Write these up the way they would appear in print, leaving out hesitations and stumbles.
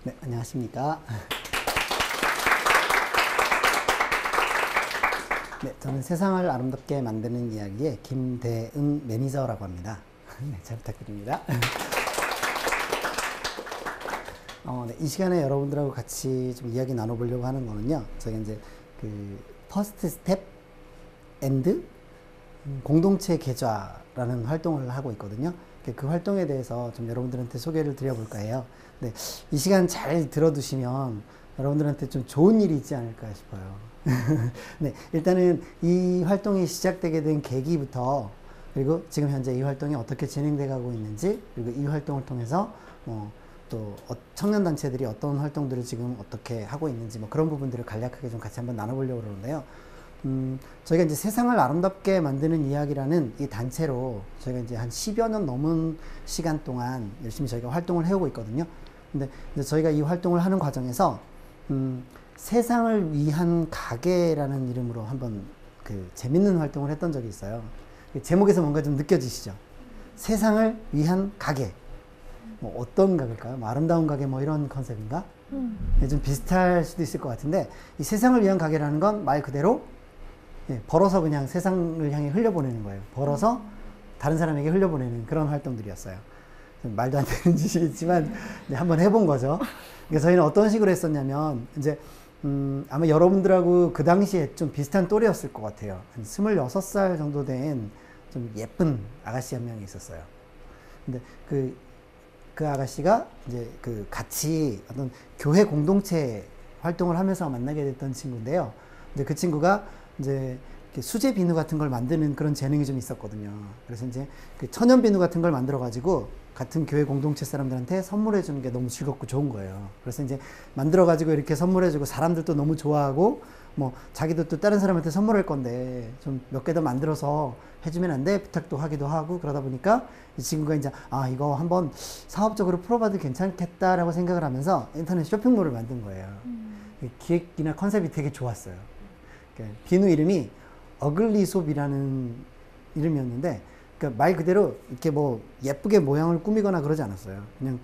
네, 안녕하십니까. 네, 저는 세상을 아름답게 만드는 이야기의 김대은 매니저라고 합니다. 네, 잘 부탁드립니다. 네, 이 시간에 여러분들하고 같이 좀 이야기 나눠보려고 하는 거는요, 저희가 이제 그 퍼스트 스텝 앤드 공동체 계좌라는 활동을 하고 있거든요. 그 활동에 대해서 좀 여러분들한테 소개를 드려볼까 해요. 네, 이 시간 잘 들어두시면 여러분들한테 좀 좋은 일이 있지 않을까 싶어요. 네, 일단은 이 활동이 시작되게 된 계기부터, 그리고 지금 현재 이 활동이 어떻게 진행돼 가고 있는지, 그리고 이 활동을 통해서 또 청년단체들이 어떤 활동들을 지금 어떻게 하고 있는지 그런 부분들을 간략하게 좀 같이 한번 나눠보려고 그러는데요. 저희가 이제 세상을 아름답게 만드는 이야기라는 이 단체로 저희가 이제 한 10여 년 넘은 시간 동안 열심히 저희가 활동을 해오고 있거든요. 근데 이제 저희가 이 활동을 하는 과정에서 세상을 위한 가게라는 이름으로 한번 그 재밌는 활동을 했던 적이 있어요. 제목에서 뭔가 좀 느껴지시죠? 세상을 위한 가게. 어떤 가게일까요? 아름다운 가게 이런 컨셉인가? 좀 비슷할 수도 있을 것 같은데, 이 세상을 위한 가게라는 건 말 그대로 벌어서 그냥 세상을 향해 흘려보내는 거예요. 벌어서 다른 사람에게 흘려보내는 그런 활동들이었어요. 말도 안 되는 짓이지만 한번 해본 거죠. 그러니까 저희는 어떤 식으로 했었냐면, 이제 아마 여러분들하고 그 당시에 좀 비슷한 또래였을 것 같아요. 한 26살 정도 된 좀 예쁜 아가씨 한 명이 있었어요. 근데 그 아가씨가 이제 같이 어떤 교회 공동체 활동을 하면서 만나게 됐던 친구인데요. 이제 그 친구가 이제 수제 비누 같은 걸 만드는 그런 재능이 좀 있었거든요. 그래서 이제 그 천연 비누 같은 걸 만들어가지고 같은 교회 공동체 사람들한테 선물해 주는 게 너무 즐겁고 좋은 거예요. 그래서 이제 만들어가지고 이렇게 선물해 주고 사람들도 너무 좋아하고 자기도 또 다른 사람한테 선물할 건데 좀 몇 개 더 만들어서 해주면 안 돼? 부탁도 하기도 하고 그러다 보니까 이 친구가 이제 이거 한번 사업적으로 풀어봐도 괜찮겠다라고 생각을 하면서 인터넷 쇼핑몰을 만든 거예요. 기획이나 컨셉이 되게 좋았어요. 비누 이름이 어글리솝이라는 이름이었는데, 그러니까 말 그대로 이렇게 예쁘게 모양을 꾸미거나 그러지 않았어요. 그냥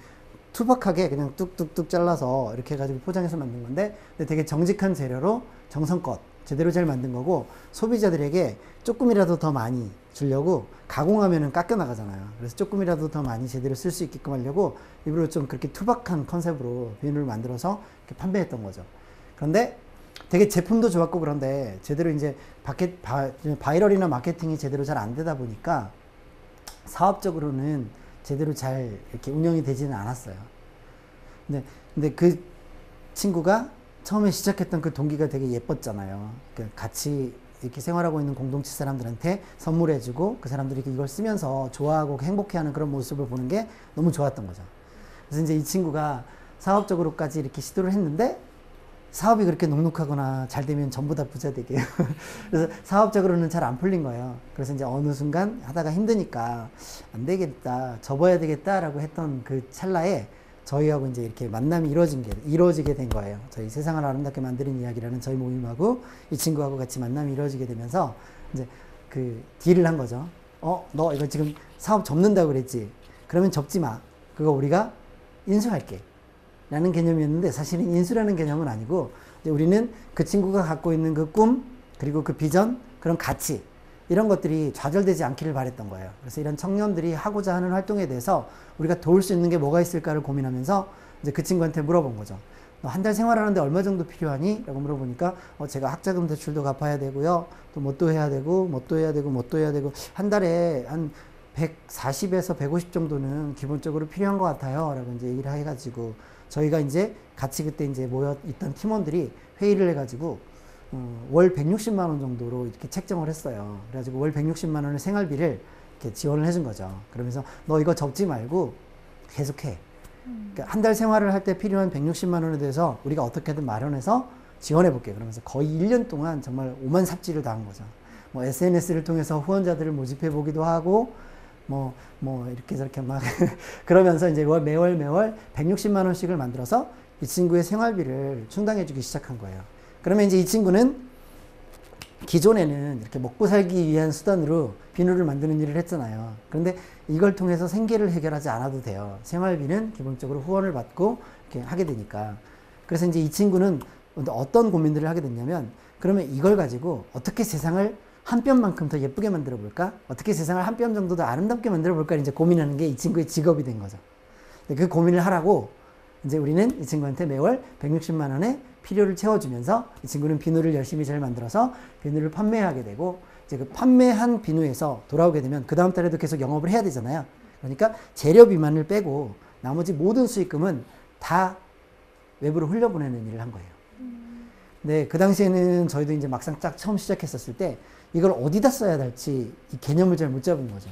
투박하게 그냥 뚝뚝뚝 잘라서 이렇게 해가지고 포장해서 만든 건데, 근데 되게 정직한 재료로 정성껏 제대로 잘 만든 거고, 소비자들에게 조금이라도 더 많이 주려고 가공하면은 깎여 나가잖아요. 그래서 조금이라도 더 많이 제대로 쓸 수 있게끔 하려고 일부러 좀 그렇게 투박한 컨셉으로 비누를 만들어서 이렇게 판매했던 거죠. 그런데 되게 제품도 좋았고, 그런데 제대로 이제 바이럴이나 마케팅이 제대로 잘 안 되다 보니까 사업적으로는 제대로 잘 이렇게 운영이 되지는 않았어요. 근데 그 친구가 처음에 시작했던 그 동기가 되게 예뻤잖아요. 같이 이렇게 생활하고 있는 공동체 사람들한테 선물해주고 그 사람들이 이걸 쓰면서 좋아하고 행복해하는 그런 모습을 보는 게 너무 좋았던 거죠. 그래서 이제 이 친구가 사업적으로까지 이렇게 시도를 했는데, 사업이 그렇게 넉넉하거나 잘 되면 전부 다 부자 되게. 그래서 사업적으로는 잘 안 풀린 거예요. 그래서 이제 어느 순간 하다가 힘드니까 안 되겠다, 접어야 되겠다라고 했던 그 찰나에 저희하고 이제 이렇게 만남이 이루어지게 된 거예요. 저희 세상을 아름답게 만드는 이야기라는 저희 모임하고 이 친구하고 같이 만남이 이루어지게 되면서 이제 그 딜을 한 거죠. 너 이거 지금 사업 접는다고 그랬지? 그러면 접지 마. 그거 우리가 인수할게. 라는 개념이었는데, 사실은 인수라는 개념은 아니고, 이제 우리는 그 친구가 갖고 있는 그 꿈, 그리고 그 비전, 그런 가치, 이런 것들이 좌절되지 않기를 바랬던 거예요. 그래서 이런 청년들이 하고자 하는 활동에 대해서 우리가 도울 수 있는 게 뭐가 있을까를 고민하면서 이제 그 친구한테 물어본 거죠. 너 한 달 생활하는데 얼마 정도 필요하니? 라고 물어보니까 제가 학자금 대출도 갚아야 되고요. 또 뭣도 해야 되고, 뭣도 해야 되고, 뭣도 해야 되고, 한 달에 한 140에서 150 정도는 기본적으로 필요한 것 같아요. 라고 이제 얘기를 해가지고, 저희가 이제 같이 그때 이제 모여 있던 팀원들이 회의를 해가지고 월 160만 원 정도로 이렇게 책정을 했어요. 그래가지고 월 160만 원의 생활비를 이렇게 지원을 해준 거죠. 그러면서 너 이거 접지 말고 계속해. 그러니까 한 달 생활을 할 때 필요한 160만 원에 대해서 우리가 어떻게든 마련해서 지원해 볼게. 그러면서 거의 1년 동안 정말 오만 삽질을 다 한 거죠. SNS를 통해서 후원자들을 모집해 보기도 하고, 이렇게 저렇게 막 그러면서 이제 매월 160만 원씩을 만들어서 이 친구의 생활비를 충당해 주기 시작한 거예요. 그러면 이제 이 친구는 기존에는 이렇게 먹고 살기 위한 수단으로 비누를 만드는 일을 했잖아요. 그런데 이걸 통해서 생계를 해결하지 않아도 돼요. 생활비는 기본적으로 후원을 받고 이렇게 하게 되니까. 그래서 이제 이 친구는 어떤 고민들을 하게 됐냐면, 그러면 이걸 가지고 어떻게 세상을 한 뼘만큼 더 예쁘게 만들어 볼까? 어떻게 세상을 한 뼘 정도 더 아름답게 만들어 볼까? 이제 고민하는 게 이 친구의 직업이 된 거죠. 그 고민을 하라고 이제 우리는 이 친구한테 매월 160만 원의 필요를 채워주면서 이 친구는 비누를 열심히 잘 만들어서 비누를 판매하게 되고, 이제 그 판매한 비누에서 돌아오게 되면 그 다음 달에도 계속 영업을 해야 되잖아요. 그러니까 재료비만을 빼고 나머지 모든 수익금은 다 외부로 흘려보내는 일을 한 거예요. 근데 그 당시에는 저희도 이제 막상 딱 처음 시작했었을 때 이걸 어디다 써야 될지 이 개념을 잘 못 잡은 거죠.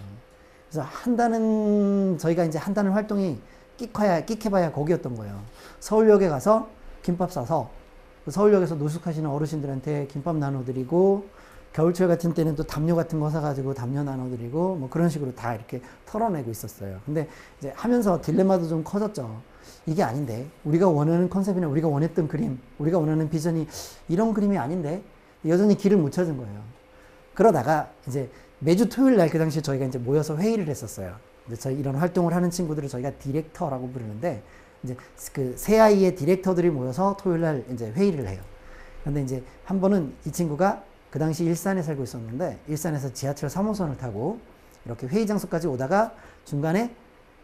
그래서 저희가 이제 한다는 활동이 끽해봐야 거기였던 거예요. 서울역에 가서 김밥 싸서 서울역에서 노숙하시는 어르신들한테 김밥 나눠드리고, 겨울철 같은 때는 또 담요 같은 거 사가지고 담요 나눠드리고, 뭐 그런 식으로 다 이렇게 털어내고 있었어요. 근데 이제 하면서 딜레마도 좀 커졌죠. 이게 아닌데, 우리가 원하는 컨셉이나 우리가 원했던 그림, 우리가 원하는 비전이 이런 그림이 아닌데, 여전히 길을 못 찾은 거예요. 그러다가 이제 매주 토요일 날 그 당시에 저희가 이제 모여서 회의를 했었어요. 이제 저희 이런 활동을 하는 친구들을 저희가 디렉터라고 부르는데, 이제 그 새 아이의 디렉터들이 모여서 토요일 날 이제 회의를 해요. 근데 이제 한 번은 이 친구가 그 당시 일산에 살고 있었는데, 일산에서 지하철 3호선을 타고 이렇게 회의 장소까지 오다가 중간에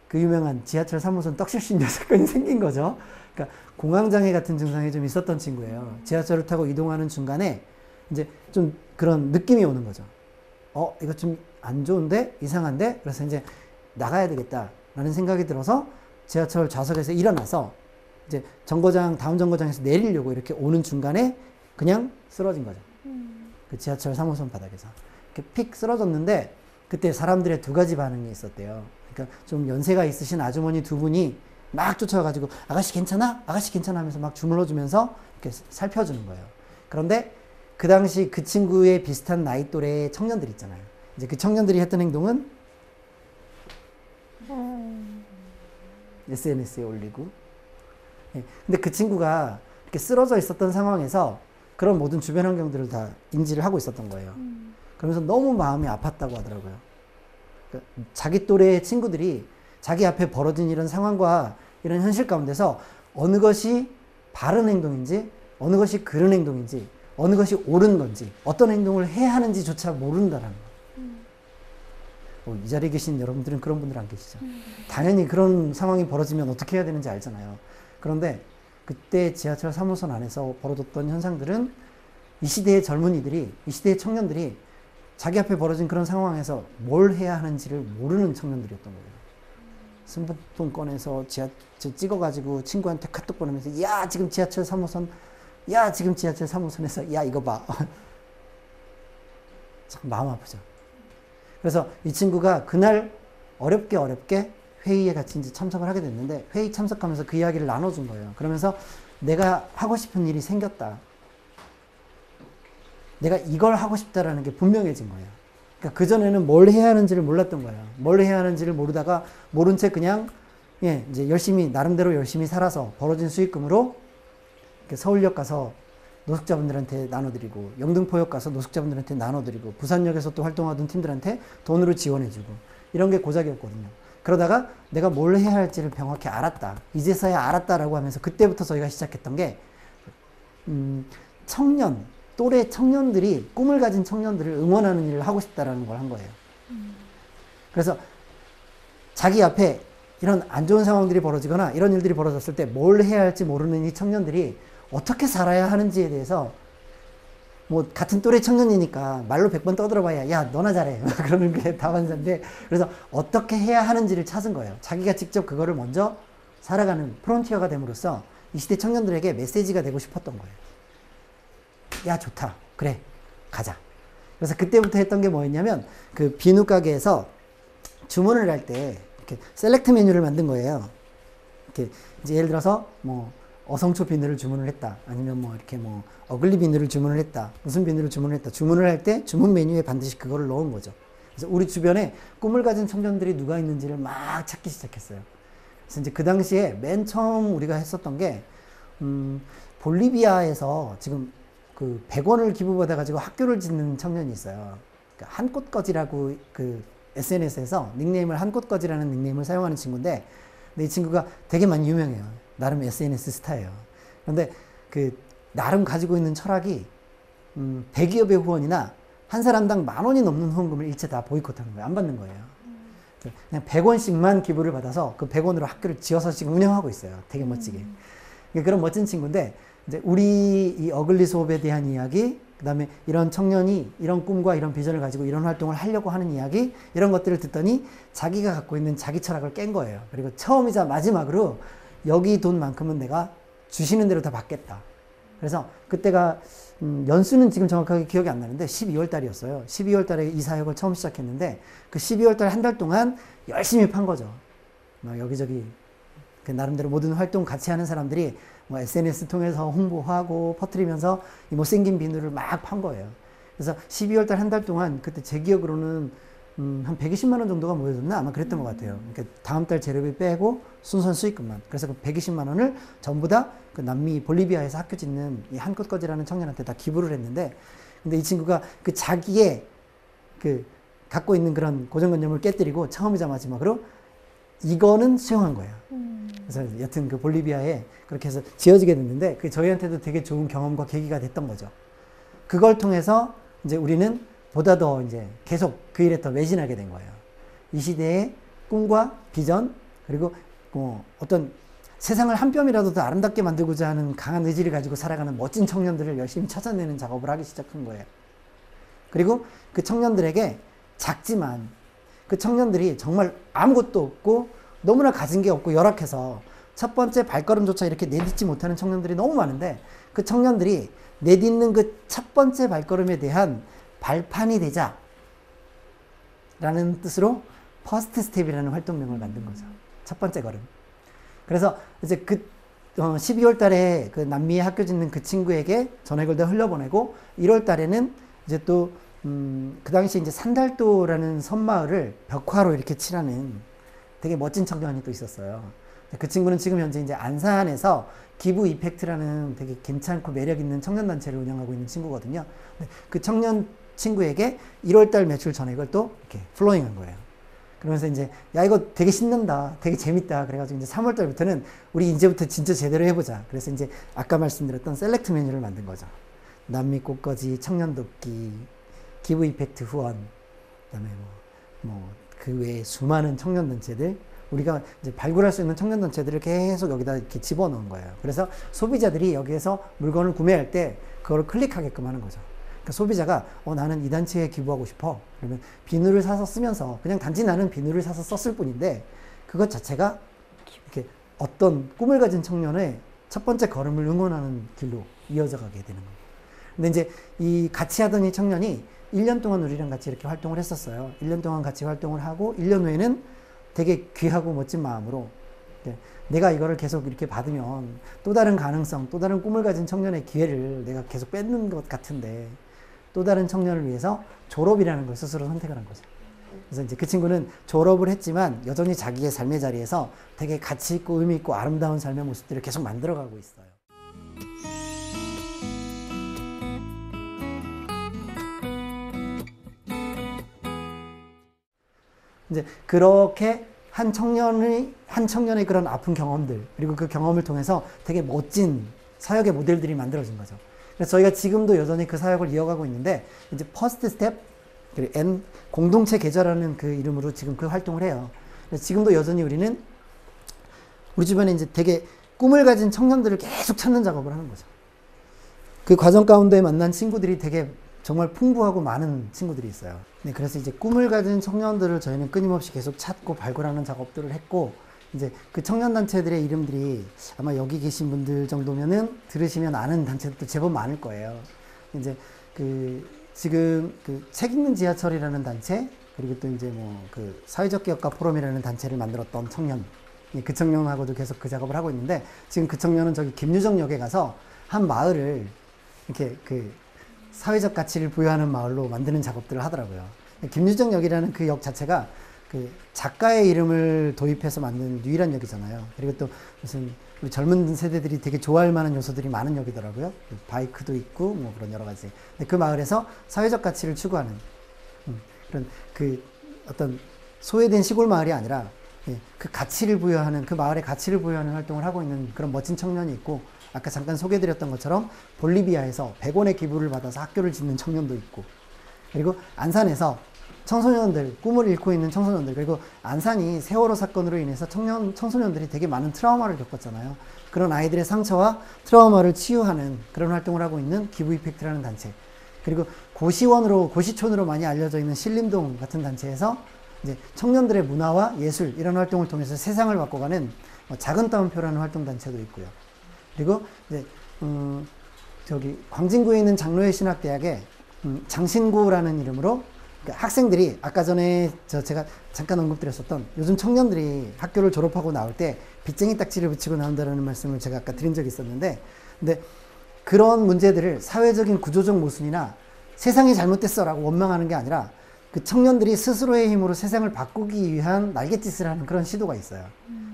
그 유명한 지하철 3호선 떡실신녀 사건이 생긴 거죠. 그러니까 공황장애 같은 증상이 좀 있었던 친구예요. 지하철을 타고 이동하는 중간에 이제 좀 그런 느낌이 오는 거죠. 이거 좀 안 좋은데? 이상한데? 그래서 이제 나가야 되겠다라는 생각이 들어서 지하철 좌석에서 일어나서 이제 다음 정거장에서 내리려고 이렇게 오는 중간에 그냥 쓰러진 거죠. 그 지하철 3호선 바닥에서. 이렇게 픽 쓰러졌는데, 그때 사람들의 두 가지 반응이 있었대요. 그러니까 좀 연세가 있으신 아주머니 두 분이 막 쫓아가지고 아가씨 괜찮아? 아가씨 괜찮아? 하면서 막 주물러주면서 이렇게 살펴주는 거예요. 그런데 그 당시 그 친구의 비슷한 나이 또래의 청년들 있잖아요. 이제 그 청년들이 했던 행동은 SNS에 올리고. 근데 그 친구가 이렇게 쓰러져 있었던 상황에서 그런 모든 주변 환경들을 다 인지를 하고 있었던 거예요. 그러면서 너무 마음이 아팠다고 하더라고요. 그러니까 자기 또래의 친구들이 자기 앞에 벌어진 이런 상황과 이런 현실 가운데서 어느 것이 바른 행동인지, 어느 것이 그른 행동인지, 어느 것이 옳은 건지, 어떤 행동을 해야 하는지조차 모른다라는 거예요. 이 자리에 계신 여러분들은 그런 분들 안 계시죠? 당연히 그런 상황이 벌어지면 어떻게 해야 되는지 알잖아요. 그런데 그때 지하철 3호선 안에서 벌어졌던 현상들은 이 시대의 젊은이들이, 이 시대의 청년들이 자기 앞에 벌어진 그런 상황에서 뭘 해야 하는지를 모르는 청년들이었던 거예요. 스마트폰 꺼내서 지하철 찍어가지고 친구한테 카톡 보내면서 야 지금 지하철 3호선, 야 지금 지하철 3호선에서 야 이거 봐. 참 마음 아프죠. 그래서 이 친구가 그날 어렵게 회의에 같이 이제 참석을 하게 됐는데, 회의 참석하면서 그 이야기를 나눠준 거예요. 그러면서 내가 하고 싶은 일이 생겼다. 내가 이걸 하고 싶다라는 게 분명해진 거예요. 그러니까 그전에는 뭘 해야 하는지를 몰랐던 거예요. 뭘 해야 하는지를 모르다가 모른 채 그냥 이제 나름대로 열심히 살아서 벌어진 수익금으로 서울역 가서 노숙자분들한테 나눠드리고, 영등포역 가서 노숙자분들한테 나눠드리고, 부산역에서 또 활동하던 팀들한테 돈으로 지원해주고, 이런 게 고작이었거든요. 그러다가 내가 뭘 해야 할지를 명확히 알았다. 이제서야 알았다라고 하면서 그때부터 저희가 시작했던 게 또래 청년들이, 꿈을 가진 청년들을 응원하는 일을 하고 싶다라는 걸 한 거예요. 그래서 자기 앞에 이런 안 좋은 상황들이 벌어지거나 이런 일들이 벌어졌을 때 뭘 해야 할지 모르는 이 청년들이 어떻게 살아야 하는지에 대해서, 뭐 같은 또래 청년이니까 말로 100번 떠들어봐야 야 너나 잘해 그러는 게 다반사인데, 그래서 어떻게 해야 하는지를 찾은 거예요. 자기가 직접 그거를 먼저 살아가는 프론티어가 됨으로써 이 시대 청년들에게 메시지가 되고 싶었던 거예요. 야 좋다, 그래 가자. 그래서 그때부터 했던 게 뭐였냐면, 그 비누 가게에서 주문을 할 때 이렇게 셀렉트 메뉴를 만든 거예요. 이렇게 이제 예를 들어서 뭐 어성초 비누를 주문을 했다, 아니면 뭐 이렇게 뭐 어글리 비누를 주문을 했다, 무슨 비누를 주문을 했다. 주문을 할 때 주문 메뉴에 반드시 그거를 넣은 거죠. 그래서 우리 주변에 꿈을 가진 청년들이 누가 있는지를 막 찾기 시작했어요. 그래서 이제 그 당시에 맨 처음 우리가 했었던 게 볼리비아에서 지금 그 100원을 기부받아가지고 학교를 짓는 청년이 있어요. 그러니까 한꽃거지라고 그 SNS에서 닉네임을 한꽃거지라는 닉네임을 사용하는 친구인데, 근데 이 친구가 되게 많이 유명해요. 나름 SNS 스타예요. 그런데 그 나름 가지고 있는 철학이 100기업의 후원이나 한 사람당 10,000원이 넘는 후원금을 일체 다 보이콧하는 거예요. 안 받는 거예요. 그냥 100원씩만 기부를 받아서 그 100원으로 학교를 지어서 지금 운영하고 있어요. 되게 멋지게. 그런 멋진 친구인데, 이제 우리 이 어글리 수업에 대한 이야기, 그 다음에 이런 청년이 이런 꿈과 이런 비전을 가지고 이런 활동을 하려고 하는 이야기, 이런 것들을 듣더니 자기가 갖고 있는 자기 철학을 깬 거예요. 그리고 처음이자 마지막으로 여기 돈만큼은 내가 주시는 대로 다 받겠다. 그래서 그때가 연수는 지금 정확하게 기억이 안 나는데 12월 달이었어요. 12월 달에 이 사역을 처음 시작했는데 그 12월 달 한 달 동안 열심히 판 거죠. 여기저기 그 나름대로 모든 활동 같이 하는 사람들이 뭐 SNS 통해서 홍보하고 퍼뜨리면서 이 못생긴 비누를 막 판 거예요. 그래서 12월 달 한 달 동안 그때 제 기억으로는 한 120만 원 정도가 모여졌나? 아마 그랬던 것 같아요. 그러니까 다음 달 재료비 빼고 순선 수익금만. 그래서 그 120만 원을 전부 다 그 남미 볼리비아에서 학교 짓는 이 한꽃거지라는 청년한테 다 기부를 했는데, 근데 이 친구가 그 자기의 그 갖고 있는 그런 고정관념을 깨뜨리고 처음이자 마지막으로 이거는 수용한 거예요. 그래서 여튼 그 볼리비아에 그렇게 해서 지어지게 됐는데, 그 저희한테도 되게 좋은 경험과 계기가 됐던 거죠. 그걸 통해서 이제 우리는 보다 더 이제 계속 그 일에 더 매진하게 된 거예요. 이 시대의 꿈과 비전, 그리고 어떤 세상을 한 뼘이라도 더 아름답게 만들고자 하는 강한 의지를 가지고 살아가는 멋진 청년들을 열심히 찾아내는 작업을 하기 시작한 거예요. 그리고 그 청년들에게 작지만 그 청년들이 정말 아무것도 없고 너무나 가진 게 없고 열악해서 첫 번째 발걸음조차 이렇게 내딛지 못하는 청년들이 너무 많은데, 그 청년들이 내딛는 그 첫 번째 발걸음에 대한 발판이 되자 라는 뜻으로 퍼스트 스텝이라는 활동명을 만든 거죠. 첫 번째 걸음. 그래서 이제 그 12월 달에 그 남미에 학교 짓는 그 친구에게 전액을 다 흘려보내고, 1월 달에는 이제 또 그 당시 이제 산달도라는 섬마을을 벽화로 이렇게 칠하는 되게 멋진 청년이 또 있었어요. 그 친구는 지금 현재 이제 안산에서 기부 이펙트라는 되게 괜찮고 매력 있는 청년단체를 운영하고 있는 친구거든요. 그 청년 친구에게 1월달 매출 전액을 또 이렇게 플로잉한 거예요. 그러면서 이제 야 이거 되게 신난다, 되게 재밌다. 그래가지고 이제 3월달부터는 우리 이제부터 진짜 제대로 해보자. 그래서 이제 아까 말씀드렸던 셀렉트 메뉴를 만든 거죠. 남미 꽃거지, 청년 돕기, 기부 이펙트 후원, 그다음에 그 외에 수많은 청년 단체들, 우리가 이제 발굴할 수 있는 청년 단체들을 계속 여기다 이렇게 집어넣은 거예요. 그래서 소비자들이 여기에서 물건을 구매할 때 그걸 클릭하게끔 하는 거죠. 그러니까 소비자가 나는 이 단체에 기부하고 싶어. 그러면 비누를 사서 쓰면서 그냥 단지 나는 비누를 사서 썼을 뿐인데, 그것 자체가 이렇게 어떤 꿈을 가진 청년의 첫 번째 걸음을 응원하는 길로 이어져 가게 되는 거예요. 근데 이제 이 같이 하던 이 청년이 1년 동안 우리랑 같이 이렇게 활동을 했었어요. 1년 동안 같이 활동을 하고 1년 후에는 되게 귀하고 멋진 마음으로 내가 이거를 계속 이렇게 받으면 또 다른 가능성, 또 다른 꿈을 가진 청년의 기회를 내가 계속 뺏는 것 같은데, 또 다른 청년을 위해서 졸업이라는 걸 스스로 선택을 한 거죠. 그래서 이제 그 친구는 졸업을 했지만 여전히 자기의 삶의 자리에서 되게 가치 있고 의미 있고 아름다운 삶의 모습들을 계속 만들어가고 있어요. 이제 그렇게 한 청년의 그런 아픈 경험들, 그리고 그 경험을 통해서 되게 멋진 사역의 모델들이 만들어진 거죠. 그래서 저희가 지금도 여전히 그 사역을 이어가고 있는데, 이제 퍼스트 스텝, N 공동체 계좌라는 그 이름으로 지금 그 활동을 해요. 그래서 지금도 여전히 우리는 우리 주변에 이제 되게 꿈을 가진 청년들을 계속 찾는 작업을 하는 거죠. 그 과정 가운데 만난 친구들이 되게 정말 풍부하고 많은 친구들이 있어요. 네, 그래서 이제 꿈을 가진 청년들을 저희는 끊임없이 계속 찾고 발굴하는 작업들을 했고, 이제 그 청년단체들의 이름들이 아마 여기 계신 분들 정도면은 들으시면 아는 단체들도 제법 많을 거예요. 이제 지금 책 읽는 지하철이라는 단체, 그리고 또 이제 그 사회적 기업가 포럼이라는 단체를 만들었던 청년, 그 청년하고도 계속 그 작업을 하고 있는데, 지금 그 청년은 저기 김유정역에 가서 한 마을을 이렇게 사회적 가치를 부여하는 마을로 만드는 작업들을 하더라고요. 김유정역이라는 그 역 자체가 그 작가의 이름을 도입해서 만든 유일한 역이잖아요. 그리고 또 무슨 우리 젊은 세대들이 되게 좋아할 만한 요소들이 많은 역이더라고요. 바이크도 있고 뭐 그런 여러 가지. 근데 그 마을에서 사회적 가치를 추구하는 그런 그 어떤 소외된 시골 마을이 아니라 그 가치를 부여하는, 그 마을의 가치를 부여하는 활동을 하고 있는 그런 멋진 청년이 있고, 아까 잠깐 소개해드렸던 것처럼 볼리비아에서 100원의 기부를 받아서 학교를 짓는 청년도 있고, 그리고 안산에서 청소년들, 꿈을 잃고 있는 청소년들, 그리고 안산이 세월호 사건으로 인해서 청소년들이 되게 많은 트라우마를 겪었잖아요. 그런 아이들의 상처와 트라우마를 치유하는 그런 활동을 하고 있는 기부 이펙트라는 단체, 그리고 고시촌으로 많이 알려져 있는 신림동 같은 단체에서 이제 청년들의 문화와 예술 이런 활동을 통해서 세상을 바꿔가는 작은 따옴표라는 활동 단체도 있고요. 그리고 이제 저기 광진구에 있는 장로회 신학대학에 장신구라는 이름으로 학생들이 아까 전에 제가 잠깐 언급드렸었던 요즘 청년들이 학교를 졸업하고 나올 때 빚쟁이 딱지를 붙이고 나온다는 말씀을 제가 아까 드린 적이 있었는데, 근데 그런 문제들을 사회적인 구조적 모순이나 세상이 잘못됐어 라고 원망하는 게 아니라 그 청년들이 스스로의 힘으로 세상을 바꾸기 위한 날갯짓을 하는 그런 시도가 있어요.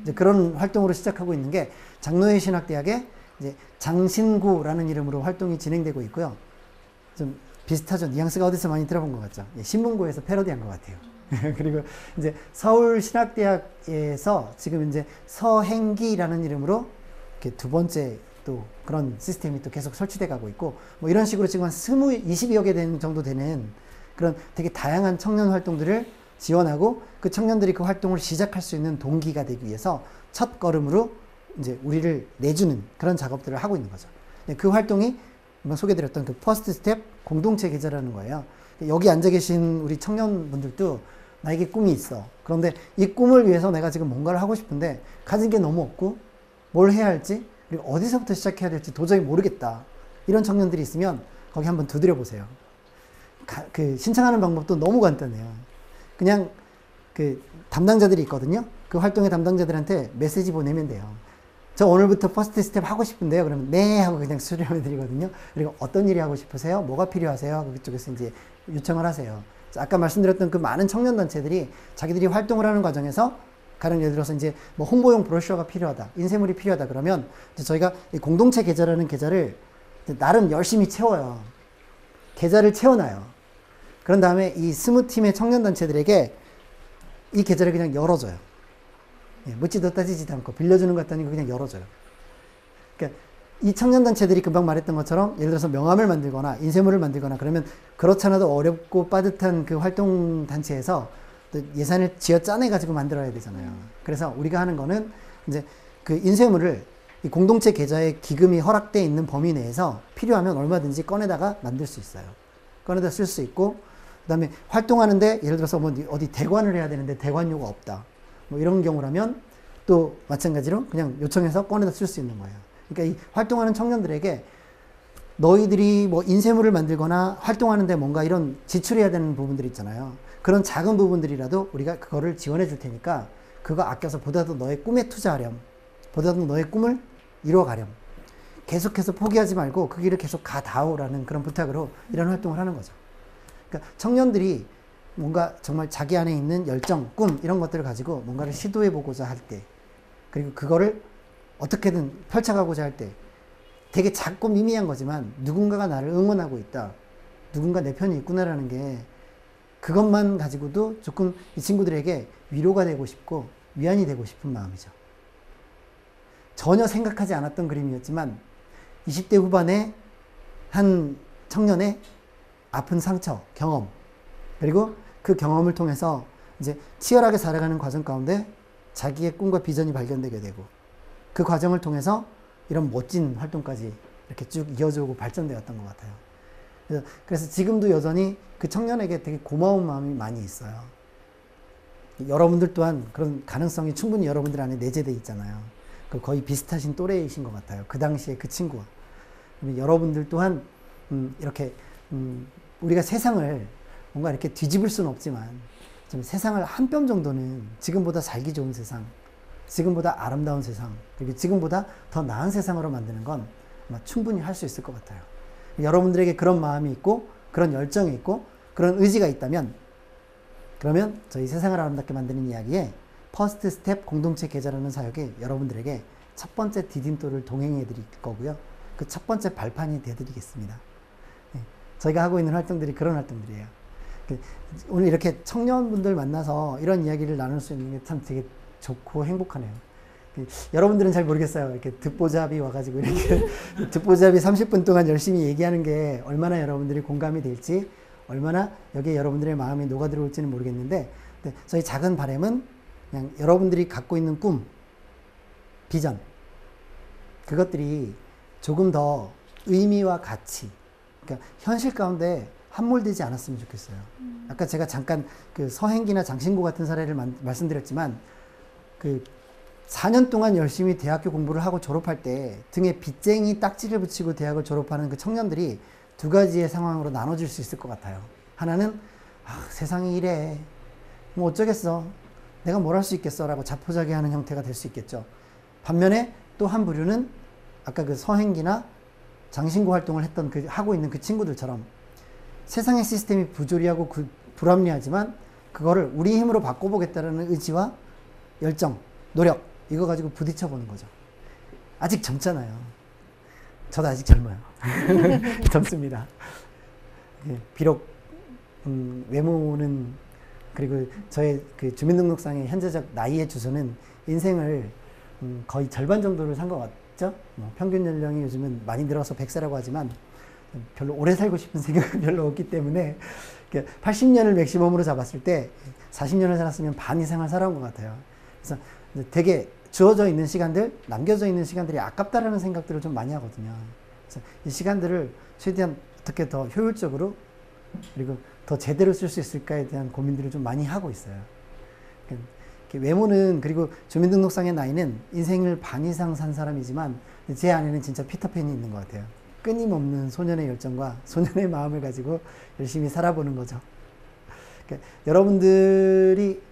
이제 그런 활동으로 시작하고 있는 게 장로회 신학대학의 이제 장신구라는 이름으로 활동이 진행되고 있고요. 좀 비슷하죠. 뉘앙스가 어디서 많이 들어본 것 같죠. 예, 신문고에서 패러디한 것 같아요. 그리고 이제 서울 신학대학에서 지금 이제 서행기라는 이름으로 이렇게 두 번째 또 그런 시스템이 또 계속 설치돼 가고 있고, 뭐 이런 식으로 지금 한 20여 개 정도 되는 그런 되게 다양한 청년 활동들을 지원하고, 그 청년들이 그 활동을 시작할 수 있는 동기가 되기 위해서 첫 걸음으로 이제 우리를 내주는 그런 작업들을 하고 있는 거죠. 그 활동이 소개드렸던 그 퍼스트 스텝 공동체 계좌라는 거예요. 여기 앉아 계신 우리 청년분들도 나에게 꿈이 있어. 그런데 이 꿈을 위해서 내가 지금 뭔가를 하고 싶은데 가진 게 너무 없고 뭘 해야 할지, 그리고 어디서부터 시작해야 될지 도저히 모르겠다. 이런 청년들이 있으면 거기 한번 두드려 보세요. 그 신청하는 방법도 너무 간단해요. 그냥 그 담당자들이 있거든요. 그 활동의 담당자들한테 메시지 보내면 돼요. 저 오늘부터 퍼스트 스텝 하고 싶은데요. 그러면 네 하고 그냥 수렴해 드리거든요. 그리고 어떤 일이 하고 싶으세요? 뭐가 필요하세요? 그쪽에서 이제 요청을 하세요. 아까 말씀드렸던 그 많은 청년 단체들이 자기들이 활동을 하는 과정에서 가령 예를 들어서 이제 뭐 홍보용 브로셔가 필요하다, 인쇄물이 필요하다 그러면 이제 저희가 이 공동체 계좌라는 계좌를 나름 열심히 채워요. 계좌를 채워놔요. 그런 다음에 이 스무팀의 청년단체들에게 이 계좌를 그냥 열어줘요. 예, 묻지도 따지지도 않고 빌려주는 것 아니고 그냥 열어줘요. 그러니까 이 청년단체들이 금방 말했던 것처럼 예를 들어서 명함을 만들거나 인쇄물을 만들거나 그러면 그렇잖아도 어렵고 빠듯한 그 활동단체에서 또 예산을 쥐어 짜내가지고 만들어야 되잖아요. 그래서 우리가 하는 거는 이제 그 인쇄물을 이 공동체 계좌에 기금이 허락되어 있는 범위 내에서 필요하면 얼마든지 꺼내다가 만들 수 있어요. 꺼내다 쓸 수 있고, 그 다음에 활동하는데 예를 들어서 뭐 어디 대관을 해야 되는데 대관료가 없다. 뭐 이런 경우라면 또 마찬가지로 그냥 요청해서 꺼내다 쓸 수 있는 거예요. 그러니까 이 활동하는 청년들에게 너희들이 뭐 인쇄물을 만들거나 활동하는데 뭔가 이런 지출해야 되는 부분들이 있잖아요. 그런 작은 부분들이라도 우리가 그거를 지원해 줄 테니까 그거 아껴서 보다도 너의 꿈에 투자하렴. 보다도 너의 꿈을 이루어가렴. 계속해서 포기하지 말고 그 길을 계속 가다오라는 그런 부탁으로 이런 활동을 하는 거죠. 그러니까 청년들이 뭔가 정말 자기 안에 있는 열정, 꿈 이런 것들을 가지고 뭔가를 시도해 보고자 할 때, 그리고 그거를 어떻게든 펼쳐가고자 할 때 되게 작고 미미한 거지만 누군가가 나를 응원하고 있다, 누군가 내 편이 있구나라는 게 그것만 가지고도 조금 이 친구들에게 위로가 되고 싶고 위안이 되고 싶은 마음이죠. 전혀 생각하지 않았던 그림이었지만 20대 후반에 한 청년의 아픈 상처, 경험, 그리고 그 경험을 통해서 이제 치열하게 살아가는 과정 가운데 자기의 꿈과 비전이 발견되게 되고, 그 과정을 통해서 이런 멋진 활동까지 이렇게 쭉 이어져 오고 발전되었던 것 같아요. 그래서 지금도 여전히 그 청년에게 되게 고마운 마음이 많이 있어요. 여러분들 또한 그런 가능성이 충분히 여러분들 안에 내재되어 있잖아요. 거의 비슷하신 또래이신 것 같아요. 그 당시에 그 친구와. 여러분들 또한 이렇게 우리가 세상을 뭔가 이렇게 뒤집을 수는 없지만 좀 세상을 한 뼘 정도는 지금보다 살기 좋은 세상, 지금보다 아름다운 세상, 그리고 지금보다 더 나은 세상으로 만드는 건 아마 충분히 할 수 있을 것 같아요. 여러분들에게 그런 마음이 있고 그런 열정이 있고 그런 의지가 있다면 그러면 저희 세상을 아름답게 만드는 이야기에 퍼스트 스텝 공동체 계좌라는 사역에 여러분들에게 첫 번째 디딤돌을 동행해 드릴 거고요. 그 첫 번째 발판이 돼 드리겠습니다. 네, 저희가 하고 있는 활동들이 그런 활동들이에요. 오늘 이렇게 청년분들 만나서 이런 이야기를 나눌 수 있는 게 참 되게 좋고 행복하네요. 여러분들은 잘 모르겠어요. 이렇게 듣보잡이 와가지고 이렇게 듣보잡이 30분 동안 열심히 얘기하는 게 얼마나 여러분들이 공감이 될지, 얼마나 여기에 여러분들의 마음이 녹아들어올지는 모르겠는데, 저희 작은 바람은 그냥 여러분들이 갖고 있는 꿈, 비전, 그것들이 조금 더 의미와 가치, 그러니까 현실 가운데 함몰되지 않았으면 좋겠어요. 아까 제가 잠깐 그 서행기나 장신구 같은 사례를 말씀드렸지만, 그 4년 동안 열심히 대학교 공부를 하고 졸업할 때 등에 빚쟁이 딱지를 붙이고 대학을 졸업하는 그 청년들이 두 가지의 상황으로 나눠질 수 있을 것 같아요. 하나는 세상이 이래, 뭐 어쩌겠어, 내가 뭘 할 수 있겠어 라고 자포자기하는 형태가 될 수 있겠죠. 반면에 또 한 부류는 아까 그 서행기나 장신구 활동을 했던 하고 있는 그 친구들처럼 세상의 시스템이 부조리하고 불합리하지만 그거를 우리 힘으로 바꿔보겠다는 의지와 열정, 노력, 이거 가지고 부딪혀보는 거죠. 아직 젊잖아요. 저도 아직 젊어요. 젊습니다. 비록 외모는, 그리고 저의 그 주민등록상의 현재적 나이의 주소는 인생을 거의 절반 정도를 산 것 같죠. 평균 연령이 요즘은 많이 늘어서 100세라고 하지만 별로 오래 살고 싶은 생각은 별로 없기 때문에 80년을 맥시멈으로 잡았을 때 40년을 살았으면 반 이상을 살아온 것 같아요. 그래서 되게 주어져 있는 시간들, 남겨져 있는 시간들이 아깝다라는 생각들을 좀 많이 하거든요. 그래서 이 시간들을 최대한 어떻게 더 효율적으로 그리고 더 제대로 쓸 수 있을까에 대한 고민들을 좀 많이 하고 있어요. 외모는, 그리고 주민등록상의 나이는 인생을 반 이상 산 사람이지만 제 안에는 진짜 피터팬이 있는 것 같아요. 끊임없는 소년의 열정과 소년의 마음을 가지고 열심히 살아보는 거죠. 그러니까 여러분들이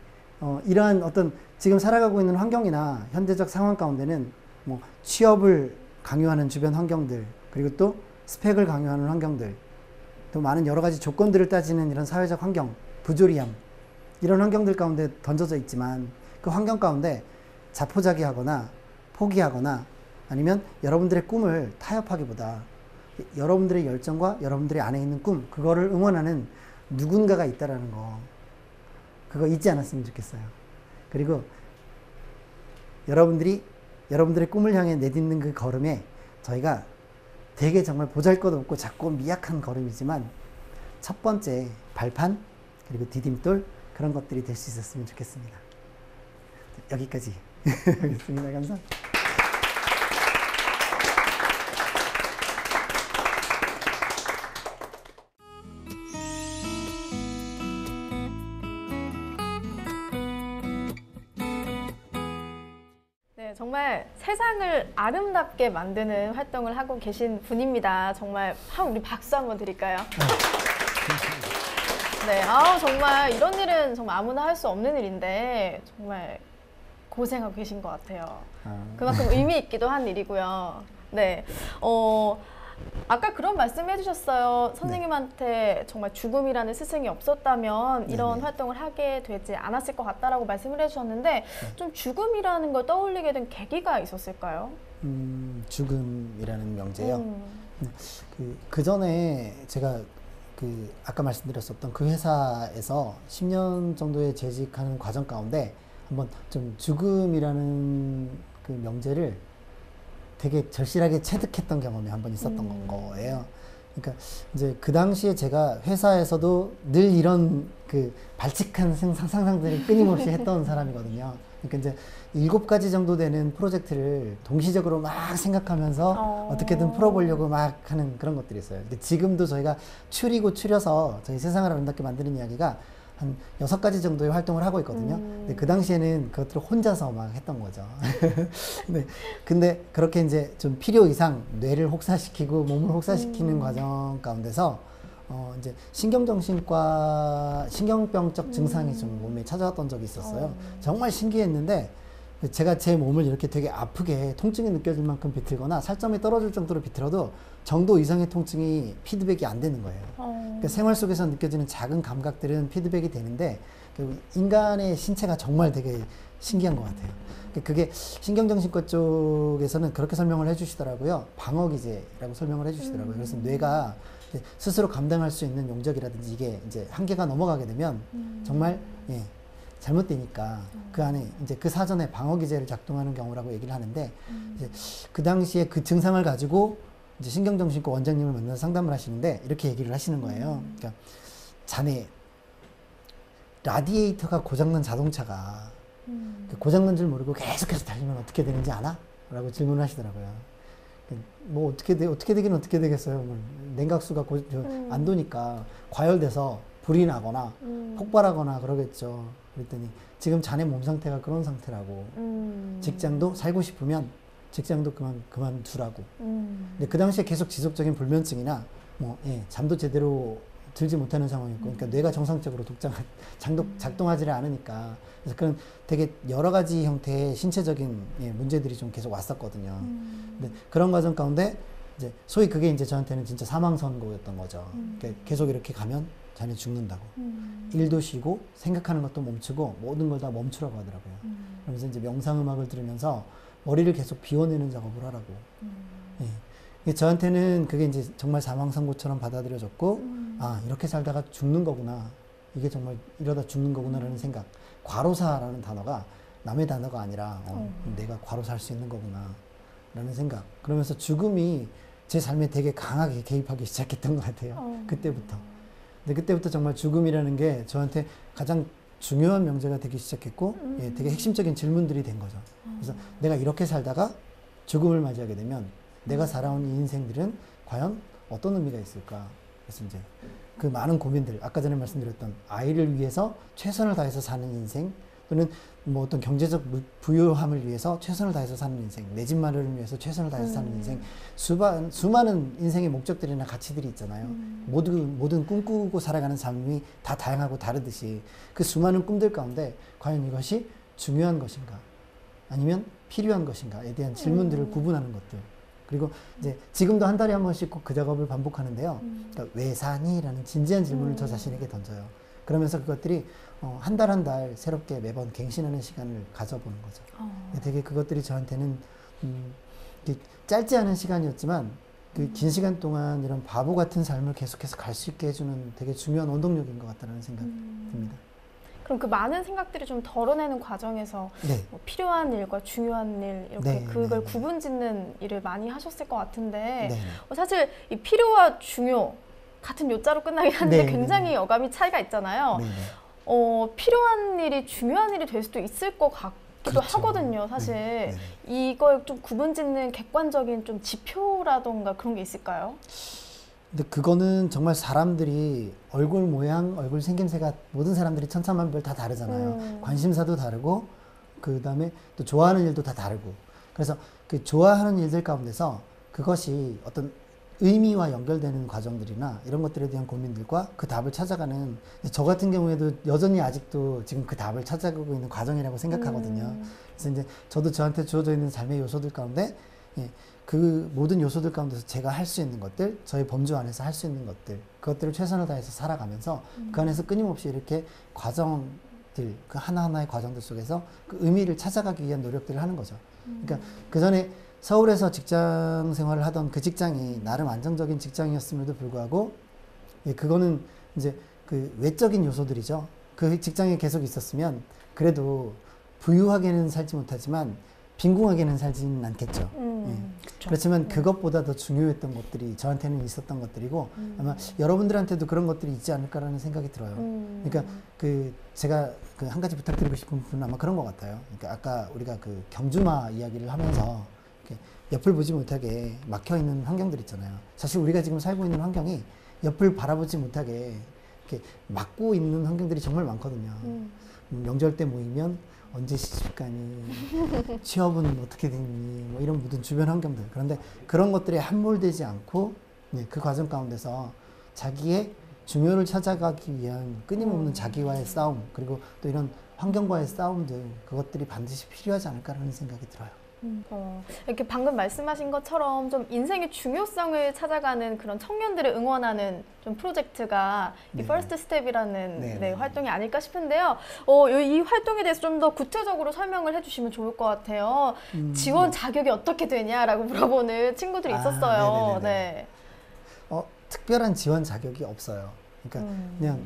이러한 어떤 지금 살아가고 있는 환경이나 현대적 상황 가운데는 뭐 취업을 강요하는 주변 환경들, 그리고 또 스펙을 강요하는 환경들, 또 많은 여러 가지 조건들을 따지는 이런 사회적 환경, 부조리함, 이런 환경들 가운데 던져져 있지만 그 환경 가운데 자포자기하거나 포기하거나 아니면 여러분들의 꿈을 타협하기보다 여러분들의 열정과 여러분들의 안에 있는 꿈, 그거를 응원하는 누군가가 있다라는 거, 그거 잊지 않았으면 좋겠어요. 그리고 여러분들의 꿈을 향해 내딛는 그 걸음에 저희가 되게 정말 보잘것없고 작고 미약한 걸음이지만 첫 번째 발판, 그리고 디딤돌, 그런 것들이 될 수 있었으면 좋겠습니다. 여기까지 하겠습니다. 감사합니다. 정말 세상을 아름답게 만드는 활동을 하고 계신 분입니다. 정말 우리 박수 한번 드릴까요? 네, 정말 이런 일은 정말 아무나 할 수 없는 일인데 정말 고생하고 계신 것 같아요. 그만큼 의미 있기도 한 일이고요. 네, 아까 그런 말씀 해주셨어요. 선생님한테 정말 죽음이라는 스승이 없었다면 이런 네네. 활동을 하게 되지 않았을 것 같다라고 말씀을 해주셨는데 좀 죽음이라는 걸 떠올리게 된 계기가 있었을까요? 죽음이라는 명제요. 그 전에 제가 아까 말씀드렸었던 그 회사에서 10년 정도의 재직하는 과정 가운데 한번 좀 죽음이라는 그 명제를 되게 절실하게 체득했던 경험이 한번 있었던 거예요. 그러니까 이제 그 당시에 제가 회사에서도 늘 이런 그 발칙한 상상들을 끊임없이 했던 사람이거든요. 그러니까 이제 7가지 정도 되는 프로젝트를 동시적으로 막 생각하면서 어떻게든 풀어보려고 막 하는 그런 것들이 있어요. 근데 지금도 저희가 추려서 저희 세상을 아름답게 만드는 이야기가 한 6가지 정도의 활동을 하고 있거든요. 근데 그 당시에는 그것들을 혼자서 막 했던 거죠. 근데 그렇게 이제 좀 필요 이상 뇌를 혹사시키고 몸을 혹사시키는 과정 가운데서 이제 신경병적 증상이 좀 몸에 찾아왔던 적이 있었어요. 정말 신기했는데 제가 제 몸을 이렇게 되게 아프게 통증이 느껴질 만큼 비틀거나 살점이 떨어질 정도로 비틀어도 정도 이상의 통증이 피드백이 안 되는 거예요. 그러니까 생활 속에서 느껴지는 작은 감각들은 피드백이 되는데 그리고 인간의 신체가 정말 되게 신기한 것 같아요. 그게 신경정신과 쪽에서는 그렇게 설명을 해주시더라고요. 방어기제라고 설명을 해주시더라고요. 그래서 뇌가 스스로 감당할 수 있는 용적이라든지 이게 이제 한계가 넘어가게 되면 정말 예, 잘못되니까 그 안에 이제 그 사전에 방어기제를 작동하는 경우라고 얘기를 하는데 이제 그 당시에 그 증상을 가지고 이제 신경정신과 원장님을 만나서 상담을 하시는데 이렇게 얘기를 하시는 거예요. 그러니까 자네 라디에이터가 고장난 자동차가 고장난 줄 모르고 계속해서 달리면 어떻게 되는지 아나? 라고 질문을 하시더라고요. 뭐 어떻게 되긴 어떻게 되겠어요. 뭐 냉각수가 안 도니까 과열돼서 불이 나거나 폭발하거나 그러겠죠. 그랬더니 지금 자네 몸 상태가 그런 상태라고. 직장도 살고 싶으면 직장도 그만두라고. 근데 그 당시에 계속 지속적인 불면증이나 뭐 예, 잠도 제대로 들지 못하는 상황이었고, 그러니까 뇌가 정상적으로 작동하지를 않으니까, 그래서 그런 되게 여러 가지 형태의 신체적인 예, 문제들이 좀 계속 왔었거든요. 근데 그런 과정 가운데 이제 소위 그게 이제 저한테는 진짜 사망 선고였던 거죠. 그러니까 계속 이렇게 가면 자네 죽는다고. 일도 쉬고 생각하는 것도 멈추고 모든 걸 다 멈추라고 하더라고요. 그러면서 이제 명상 음악을 들으면서 머리를 계속 비워내는 작업을 하라고. 예. 저한테는 그게 이제 정말 사망 선고처럼 받아들여졌고, 아, 이렇게 살다가 죽는 거구나. 이게 정말 이러다 죽는 거구나라는 생각. 과로사라는 단어가 남의 단어가 아니라, 내가 과로사할 수 있는 거구나. 라는 생각. 그러면서 죽음이 제 삶에 되게 강하게 개입하기 시작했던 것 같아요. 그때부터. 근데 그때부터 정말 죽음이라는 게 저한테 가장 중요한 명제가 되기 시작했고, 예, 되게 핵심적인 질문들이 된 거죠. 그래서 내가 이렇게 살다가 죽음을 맞이하게 되면 내가 살아온 이 인생들은 과연 어떤 의미가 있을까? 그래서 이제 그 많은 고민들, 아까 전에 말씀드렸던 아이를 위해서 최선을 다해서 사는 인생, 또는 뭐 어떤 경제적 부유함을 위해서 최선을 다해서 사는 인생, 내 집 마련을 위해서 최선을 다해서 사는 인생, 수많은 인생의 목적들이나 가치들이 있잖아요. 모든 꿈꾸고 살아가는 삶이 다 다양하고 다르듯이 그 수많은 꿈들 가운데 과연 이것이 중요한 것인가? 아니면 필요한 것인가에 대한 질문들을 구분하는 것들. 그리고 이제 지금도 한 달에 한 번씩 꼭 그 작업을 반복하는데요. 그러니까 왜 사니? 라는 진지한 질문을 저 자신에게 던져요. 그러면서 그것들이 한 달 한 달 새롭게 매번 갱신하는 시간을 가져보는 거죠. 되게 그것들이 저한테는 짧지 않은 시간이었지만 그 긴 시간 동안 이런 바보 같은 삶을 계속해서 갈 수 있게 해주는 되게 중요한 원동력인 것 같다는 생각이 듭니다. 그럼 그 많은 생각들이 좀 덜어내는 과정에서 네. 뭐 필요한 일과 중요한 일 이렇게 네, 그걸 네, 구분짓는 일을 많이 하셨을 것 같은데 네. 사실 이 필요와 중요 같은 요자로 끝나긴 하는데 네, 굉장히 네. 어감이 차이가 있잖아요. 네, 네. 필요한 일이 중요한 일이 될 수도 있을 것 같기도 그렇죠. 하거든요. 사실 네, 이걸 좀 구분짓는 객관적인 좀 지표라던가 그런 게 있을까요? 근데 그거는 정말 사람들이 얼굴 모양, 얼굴 생김새가 모든 사람들이 천차만별 다 다르잖아요. 관심사도 다르고 그 다음에 또 좋아하는 일도 다 다르고. 그래서 그 좋아하는 일들 가운데서 그것이 어떤 의미와 연결되는 과정들이나 이런 것들에 대한 고민들과 그 답을 찾아가는, 저 같은 경우에도 여전히 아직도 지금 그 답을 찾아가고 있는 과정이라고 생각하거든요. 그래서 이제 저도 저한테 주어져 있는 삶의 요소들 가운데 예, 그 모든 요소들 가운데서 제가 할 수 있는 것들, 저의 범주 안에서 할 수 있는 것들, 그것들을 최선을 다해서 살아가면서 그 안에서 끊임없이 이렇게 과정들, 그 하나하나의 과정들 속에서 그 의미를 찾아가기 위한 노력들을 하는 거죠. 그러니까 그 전에 서울에서 직장 생활을 하던 그 직장이 나름 안정적인 직장이었음에도 불구하고, 예, 그거는 이제 그 외적인 요소들이죠. 그 직장에 계속 있었으면 그래도 부유하게는 살지 못하지만 빈궁하게는 살지는 않겠죠. 그렇지만 그것보다 더 중요했던 것들이 저한테는 있었던 것들이고 아마 여러분들한테도 그런 것들이 있지 않을까라는 생각이 들어요. 그러니까 그 제가 그 한 가지 부탁드리고 싶은 부분은 아마 그런 것 같아요. 그러니까 아까 우리가 그 경주마 이야기를 하면서 이렇게 옆을 보지 못하게 막혀 있는 환경들 있잖아요. 사실 우리가 지금 살고 있는 환경이 옆을 바라보지 못하게 이렇게 막고 있는 환경들이 정말 많거든요. 명절 때 모이면 언제 시집 가니, 취업은 어떻게 됐니, 뭐 이런 모든 주변 환경들. 그런데 그런 것들에 함몰되지 않고 네, 그 과정 가운데서 자기의 중요를 찾아가기 위한 끊임없는 자기와의 싸움, 그리고 또 이런 환경과의 싸움들, 그것들이 반드시 필요하지 않을까라는 생각이 들어요. 이렇게 방금 말씀하신 것처럼 좀 인생의 중요성을 찾아가는 그런 청년들을 응원하는 좀 프로젝트가 이 네. 퍼스트 스텝이라는 네, 네, 네. 활동이 아닐까 싶은데요. 이 활동에 대해서 좀 더 구체적으로 설명을 해주시면 좋을 것 같아요. 지원 자격이 어떻게 되냐라고 물어보는 친구들이 있었어요. 네네네네. 네. 특별한 지원 자격이 없어요. 그러니까 그냥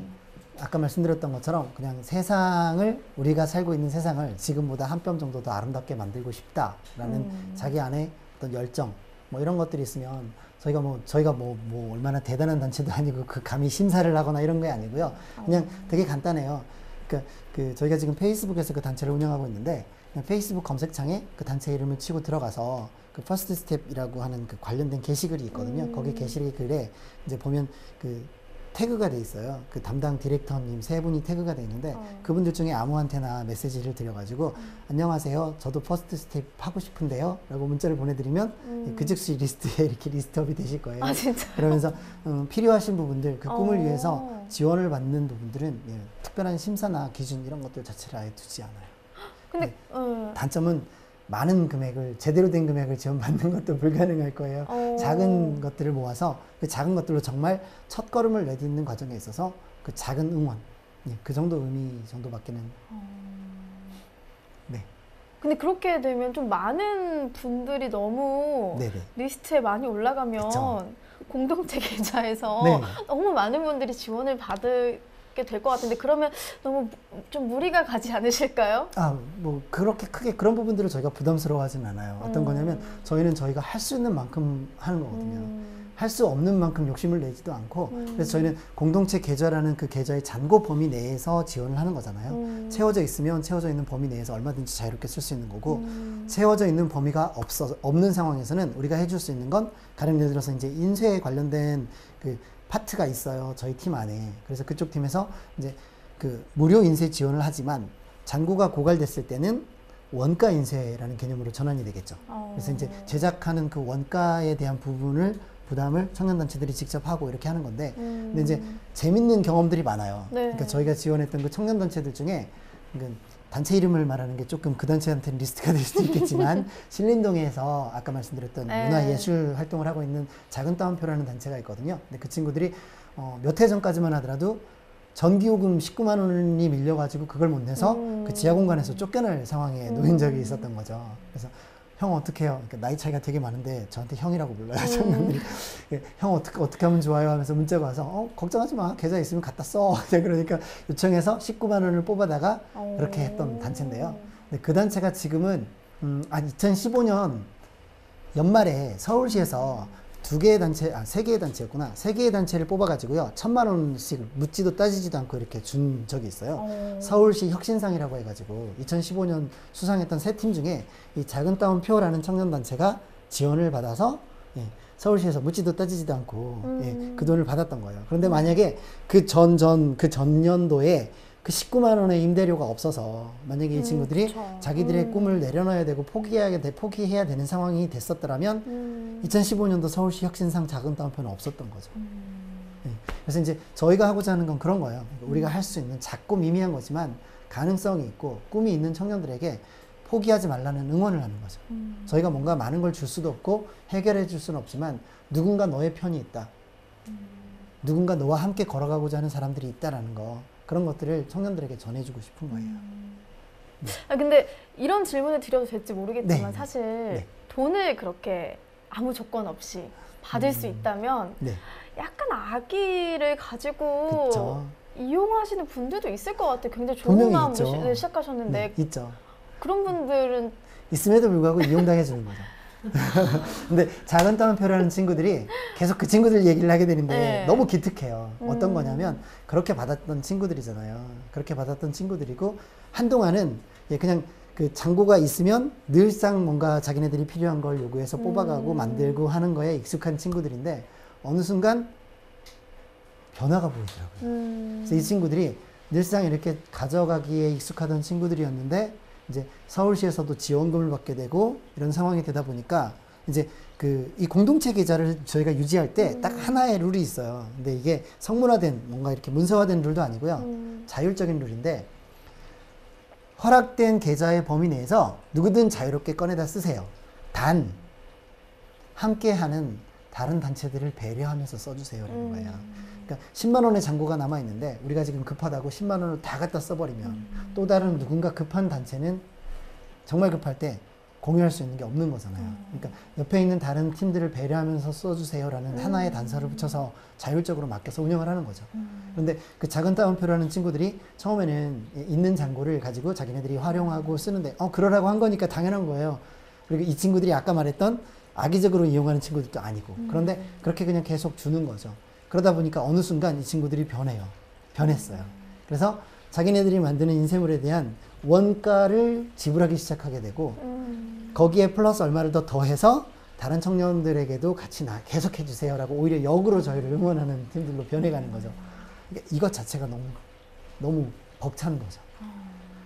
아까 말씀드렸던 것처럼 그냥 세상을 우리가 살고 있는 세상을 지금보다 한 뼘 정도 더 아름답게 만들고 싶다라는 자기 안에 어떤 열정 뭐 이런 것들이 있으면 저희가 뭐 얼마나 대단한 단체도 아니고 그 감히 심사를 하거나 이런 게 아니고요. 그냥 되게 간단해요. 그러니까 저희가 지금 페이스북에서 그 단체를 운영하고 있는데 그냥 페이스북 검색창에 그 단체 이름을 치고 들어가서 그 퍼스트 스텝이라고 하는 그 관련된 게시글이 있거든요. 거기 게시글에 이제 보면 그 태그가 돼 있어요. 그 담당 디렉터님 세 분이 태그가 돼 있는데 그분들 중에 아무한테나 메시지를 드려가지고 안녕하세요. 저도 퍼스트 스텝 하고 싶은데요. 라고 문자를 보내드리면 그 즉시 리스트에 이렇게 리스트업이 되실 거예요. 아, 진짜. 그러면서 필요하신 부분들, 그 꿈을 위해서 지원을 받는 부분들은 특별한 심사나 기준 이런 것들 자체를 아예 두지 않아요. 근데 단점은 많은 금액을 제대로 된 금액을 지원받는 것도 불가능할 거예요. 작은 것들을 모아서 그 작은 것들로 정말 첫 걸음을 내딛는 과정에 있어서 그 작은 응원, 그 정도 의미 정도밖에는. 네. 근데 그렇게 되면 좀 많은 분들이 너무 네네. 리스트에 많이 올라가면 그쵸. 공동체 계좌에서 네. 너무 많은 분들이 지원을 받게 될 것 같은데 그러면 너무 좀 무리가 가지 않으실까요? 뭐 그렇게 크게 그런 부분들을 저희가 부담스러워하진 않아요. 어떤 거냐면 저희는 저희가 할 수 있는 만큼 하는 거거든요. 할 수 없는 만큼 욕심을 내지도 않고 그래서 저희는 공동체 계좌라는 그 계좌의 잔고 범위 내에서 지원을 하는 거잖아요. 채워져 있으면 채워져 있는 범위 내에서 얼마든지 자유롭게 쓸 수 있는 거고 채워져 있는 범위가 없는 상황에서는 우리가 해줄 수 있는 건 가령 예를 들어서 이제 인쇄에 관련된 그 파트가 있어요. 저희 팀 안에. 그래서 그쪽 팀에서 이제 그 무료 인쇄 지원을 하지만 잔고가 고갈됐을 때는 원가 인쇄라는 개념으로 전환이 되겠죠. 그래서 이제 제작하는 그 원가에 대한 부담을 청년단체들이 직접 하고 이렇게 하는 건데, 근데 이제 재밌는 경험들이 많아요. 네. 그러니까 저희가 지원했던 그 청년단체들 중에, 그러니까 단체 이름을 말하는 게 조금 그 단체한테는 리스트가 될 수도 있겠지만, 신림동에서 아까 말씀드렸던 네. 문화예술 활동을 하고 있는 작은 따옴표라는 단체가 있거든요. 근데 그 친구들이 몇 해 전까지만 하더라도 전기요금 19만 원이 밀려가지고 그걸 못 내서 그 지하 공간에서 쫓겨날 상황에 놓인 적이 있었던 거죠. 그래서 형 어떻게 해요? 그러니까 나이 차이가 되게 많은데 저한테 형이라고 불러요. 청년들이. 형 어떻게 하면 좋아요? 하면서 문자가 와서 걱정하지 마. 계좌 있으면 갖다 써. 그러니까 요청해서 19만 원을 뽑아다가 그렇게 했던 단체인데요. 근데 그 단체가 지금은 2015년 연말에 서울시에서 세 개의 단체였구나. 3개의 단체를 뽑아가지고요. 1,000만 원씩 묻지도 따지지도 않고 이렇게 준 적이 있어요. 서울시 혁신상이라고 해가지고 2015년 수상했던 3팀 중에 이 작은 따옴표라는 청년단체가 지원을 받아서 서울시에서 묻지도 따지지도 않고 그 돈을 받았던 거예요. 그런데 만약에 그 전년도에 그 19만 원의 임대료가 없어서 만약에 이 친구들이 그쵸. 자기들의 꿈을 내려놔야 되고 포기해야 되는 상황이 됐었더라면 2015년도 서울시 혁신상 작은 따옴표는 없었던 거죠. 그래서 이제 저희가 하고자 하는 건 그런 거예요. 우리가 할 수 있는 작고 미미한 거지만 가능성이 있고 꿈이 있는 청년들에게 포기하지 말라는 응원을 하는 거죠. 저희가 뭔가 많은 걸 줄 수도 없고 해결해 줄 수는 없지만 누군가 너의 편이 있다. 누군가 너와 함께 걸어가고자 하는 사람들이 있다라는 거. 그런 것들을 청년들에게 전해주고 싶은 거예요. 근데 이런 질문을 드려도 될지 모르겠지만 네. 사실 네. 돈을 그렇게 아무 조건 없이 받을 수 있다면 네. 약간 아기를 가지고 그쵸. 이용하시는 분들도 있을 것 같아요. 굉장히 좋은 분명히 마음으로 있죠. 시작하셨는데 네, 있죠. 그런 분들은 있음에도 불구하고 이용당해 주는 거죠. 근데 작은 따옴표라는 친구들이 계속 그 친구들 얘기를 하게 되는데 네. 너무 기특해요. 어떤 거냐면 그렇게 받았던 친구들이잖아요. 그렇게 받았던 친구들이고 한동안은 그냥 그 잔고가 있으면 늘상 뭔가 자기네들이 필요한 걸 요구해서 뽑아가고 만들고 하는 거에 익숙한 친구들인데 어느 순간 변화가 보이더라고요. 그래서 이 친구들이 늘상 이렇게 가져가기에 익숙하던 친구들이었는데 이제 서울시에서도 지원금을 받게 되고 이런 상황이 되다 보니까 이제 이 공동체 계좌를 저희가 유지할 때 딱 하나의 룰이 있어요. 근데 이게 성문화된 뭔가 이렇게 문서화된 룰도 아니고요. 자율적인 룰인데 허락된 계좌의 범위 내에서 누구든 자유롭게 꺼내다 쓰세요. 단 함께하는 다른 단체들을 배려하면서 써주세요라는 거예요. 그러니까 10만 원의 잔고가 남아 있는데 우리가 지금 급하다고 10만 원을 다 갖다 써버리면 또 다른 누군가 급한 단체는 정말 급할 때 공유할 수 있는 게 없는 거잖아요. 그러니까 옆에 있는 다른 팀들을 배려하면서 써주세요라는 하나의 단서를 붙여서 자율적으로 맡겨서 운영을 하는 거죠. 그런데 그 작은 따옴표라는 친구들이 처음에는 있는 잔고를 가지고 자기네들이 활용하고 쓰는데 그러라고 한 거니까 당연한 거예요. 그리고 이 친구들이 아까 말했던 악의적으로 이용하는 친구들도 아니고 그런데 그렇게 그냥 계속 주는 거죠. 그러다 보니까 어느 순간 이 친구들이 변했어요. 그래서 자기네들이 만드는 인쇄물에 대한 원가를 지불하기 시작하게 되고 거기에 플러스 얼마를 더 더해서 다른 청년들에게도 같이 계속 해주세요라고 오히려 역으로 저희를 응원하는 팀들로 변해가는 거죠. 그러니까 이것 자체가 너무 벅찬 거죠.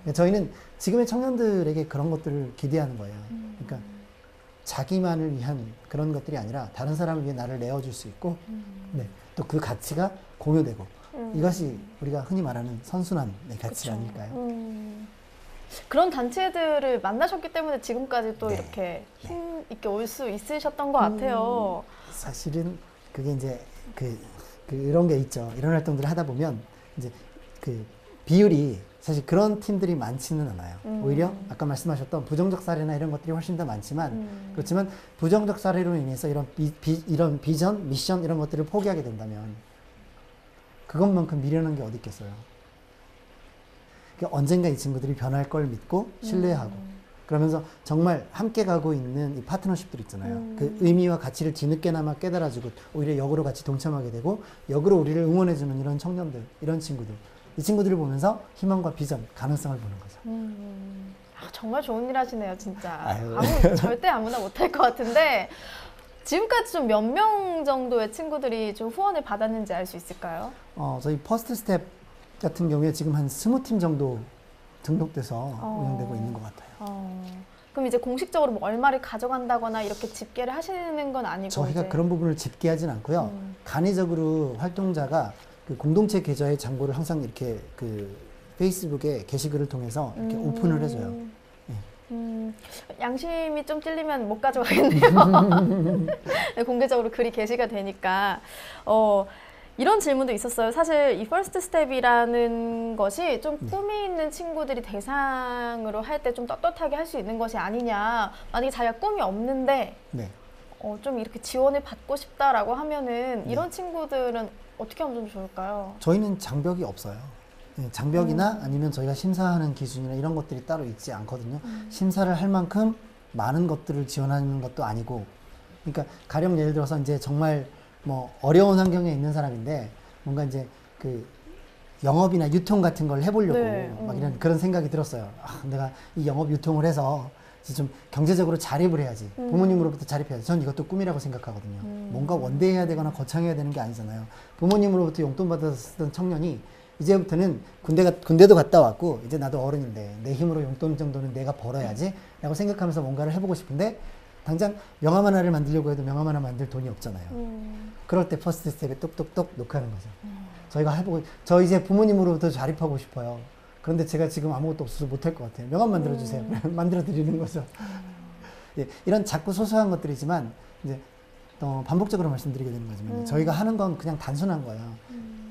그러니까 저희는 지금의 청년들에게 그런 것들을 기대하는 거예요. 그러니까 자기만을 위한 그런 것들이 아니라 다른 사람을 위해 나를 내어줄 수 있고 네, 또 그 가치가 공유되고 이것이 우리가 흔히 말하는 선순환의 가치 아닐까요? 그런 단체들을 만나셨기 때문에 지금까지 또 네. 이렇게 힘 있게 올 수 있으셨던 것 같아요. 사실은 그게 이제 이런 게 있죠. 이런 활동들을 하다 보면 이제 그 비율이 사실 그런 팀들이 많지는 않아요. 오히려 아까 말씀하셨던 부정적 사례나 이런 것들이 훨씬 더 많지만 그렇지만 부정적 사례로 인해서 이런 비전, 미션 이런 것들을 포기하게 된다면 그것만큼 미련한 게 어디 있겠어요. 그러니까 언젠가 이 친구들이 변할 걸 믿고 신뢰하고 그러면서 정말 함께 가고 있는 이 파트너십들 있잖아요. 그 의미와 가치를 뒤늦게나마 깨달아주고 오히려 역으로 같이 동참하게 되고 역으로 우리를 응원해주는 이런 청년들, 이런 친구들 이 친구들을 보면서 희망과 비전, 가능성을 보는 거죠. 정말 좋은 일 하시네요, 진짜. 아유. 절대 아무나 못할 것 같은데 지금까지 좀 몇 명 정도의 친구들이 좀 후원을 받았는지 알 수 있을까요? 저희 퍼스트 스텝 같은 경우에 지금 한 20팀 정도 등록돼서 운영되고 있는 것 같아요. 그럼 이제 공식적으로 뭐 얼마를 가져간다거나 이렇게 집계를 하시는 건 아니고 저희가 이제. 그런 부분을 집계하진 않고요. 간이적으로 활동자가 그 공동체 계좌의 잔고를 항상 이렇게 그 페이스북에 게시글을 통해서 이렇게 오픈을 해줘요. 양심이 좀 찔리면 못 가져가겠네요. 네, 공개적으로 글이 게시가 되니까. 이런 질문도 있었어요. 사실 이 퍼스트 스텝이라는 것이 좀 꿈이 있는 친구들이 대상으로 할 때 좀 떳떳하게 할 수 있는 것이 아니냐. 만약에 자기가 꿈이 없는데 네. 좀 이렇게 지원을 받고 싶다라고 하면은 이런 친구들은 어떻게 하면 좀 좋을까요? 저희는 장벽이 없어요. 네, 장벽이나 아니면 저희가 심사하는 기준이나 이런 것들이 따로 있지 않거든요. 심사를 할 만큼 많은 것들을 지원하는 것도 아니고, 그러니까 가령 예를 들어서 이제 정말 뭐 어려운 환경에 있는 사람인데 뭔가 이제 그 영업이나 유통 같은 걸 해보려고 네, 막 이런 그런 생각이 들었어요. 내가 이 영업 유통을 해서 좀 경제적으로 자립을 해야지. 부모님으로부터 자립해야지. 전 이것도 꿈이라고 생각하거든요. 뭔가 원대해야 되거나 거창해야 되는 게 아니잖아요. 부모님으로부터 용돈 받았던 청년이 이제부터는 군대도 갔다 왔고 이제 나도 어른인데 내 힘으로 용돈 정도는 내가 벌어야지 라고 생각하면서 뭔가를 해보고 싶은데 당장 명함 하나를 만들려고 해도 명함 하나 만들 돈이 없잖아요. 그럴 때 퍼스트 스텝에 똑똑똑 녹화하는 거죠. 저희가 해보고 저 이제 부모님으로부터 자립하고 싶어요. 그런데 제가 지금 아무것도 없어서 못할 것 같아요. 명함 만들어주세요. 만들어 드리는 거죠. 예, 이런 작고 소소한 것들이지만 이제 반복적으로 말씀드리게 되는 거지만 저희가 하는 건 그냥 단순한 거예요.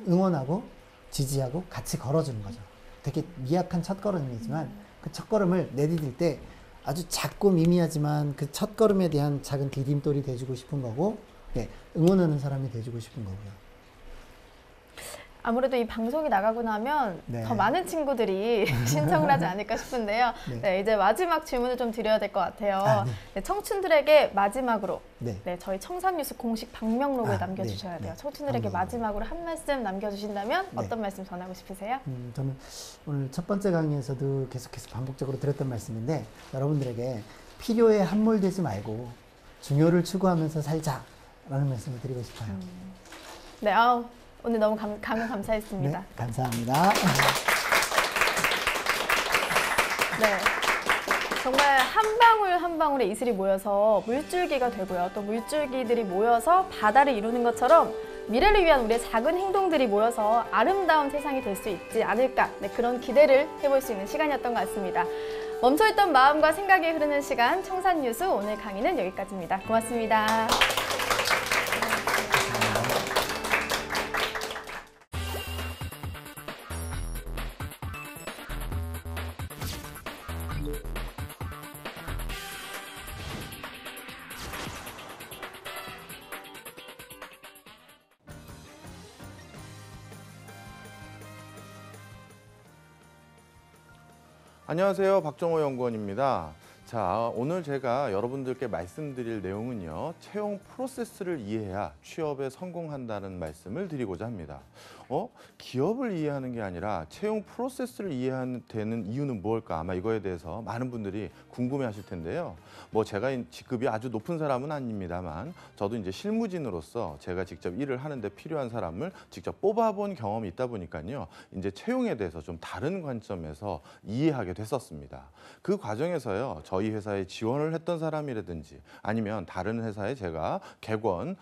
응원하고 지지하고 같이 걸어주는 거죠. 되게 미약한 첫걸음이지만 그 첫걸음을 내디딜 때 아주 작고 미미하지만 그 첫걸음에 대한 작은 디딤돌이 돼주고 싶은 거고 네, 응원하는 사람이 돼주고 싶은 거고요. 아무래도 이 방송이 나가고 나면 네. 더 많은 친구들이 신청을 하지 않을까 싶은데요. 네. 네, 이제 마지막 질문을 좀 드려야 될 것 같아요. 네. 네, 청춘들에게 마지막으로 네. 네, 저희 청산뉴스 공식 방명록을 아, 남겨주셔야 네, 돼요. 네. 청춘들에게 방명록. 마지막으로 한 말씀 남겨주신다면 네. 어떤 말씀 전하고 싶으세요? 저는 오늘 첫 번째 강의에서도 계속해서 반복적으로 드렸던 말씀인데 여러분들에게 필요에 함몰되지 말고 중요를 추구하면서 살자라는 말씀을 드리고 싶어요. 네, 오늘 너무 강연 감사했습니다. 네, 감사합니다. 네. 정말 한 방울 한 방울의 이슬이 모여서 물줄기가 되고요. 또 물줄기들이 모여서 바다를 이루는 것처럼 미래를 위한 우리의 작은 행동들이 모여서 아름다운 세상이 될 수 있지 않을까, 네, 그런 기대를 해볼 수 있는 시간이었던 것 같습니다. 멈춰있던 마음과 생각이 흐르는 시간, 청산뉴스 오늘 강의는 여기까지입니다. 고맙습니다. 안녕하세요. 박정호 연구원입니다. 자, 오늘 제가 여러분들께 말씀드릴 내용은요, 채용 프로세스를 이해해야 취업에 성공한다는 말씀을 드리고자 합니다. 기업을 이해하는 게 아니라 채용 프로세스를 이해하는 되는 이유는 무엇일까? 아마 이거에 대해서 많은 분들이 궁금해하실 텐데요. 제가 직급이 아주 높은 사람은 아닙니다만, 저도 이제 실무진으로서 제가 직접 일을 하는데 필요한 사람을 직접 뽑아본 경험이 있다 보니까요, 이제 채용에 대해서 좀 다른 관점에서 이해하게 됐었습니다. 그 과정에서요, 저희 회사에 지원을 했던 사람이라든지 아니면 다른 회사에 제가 객원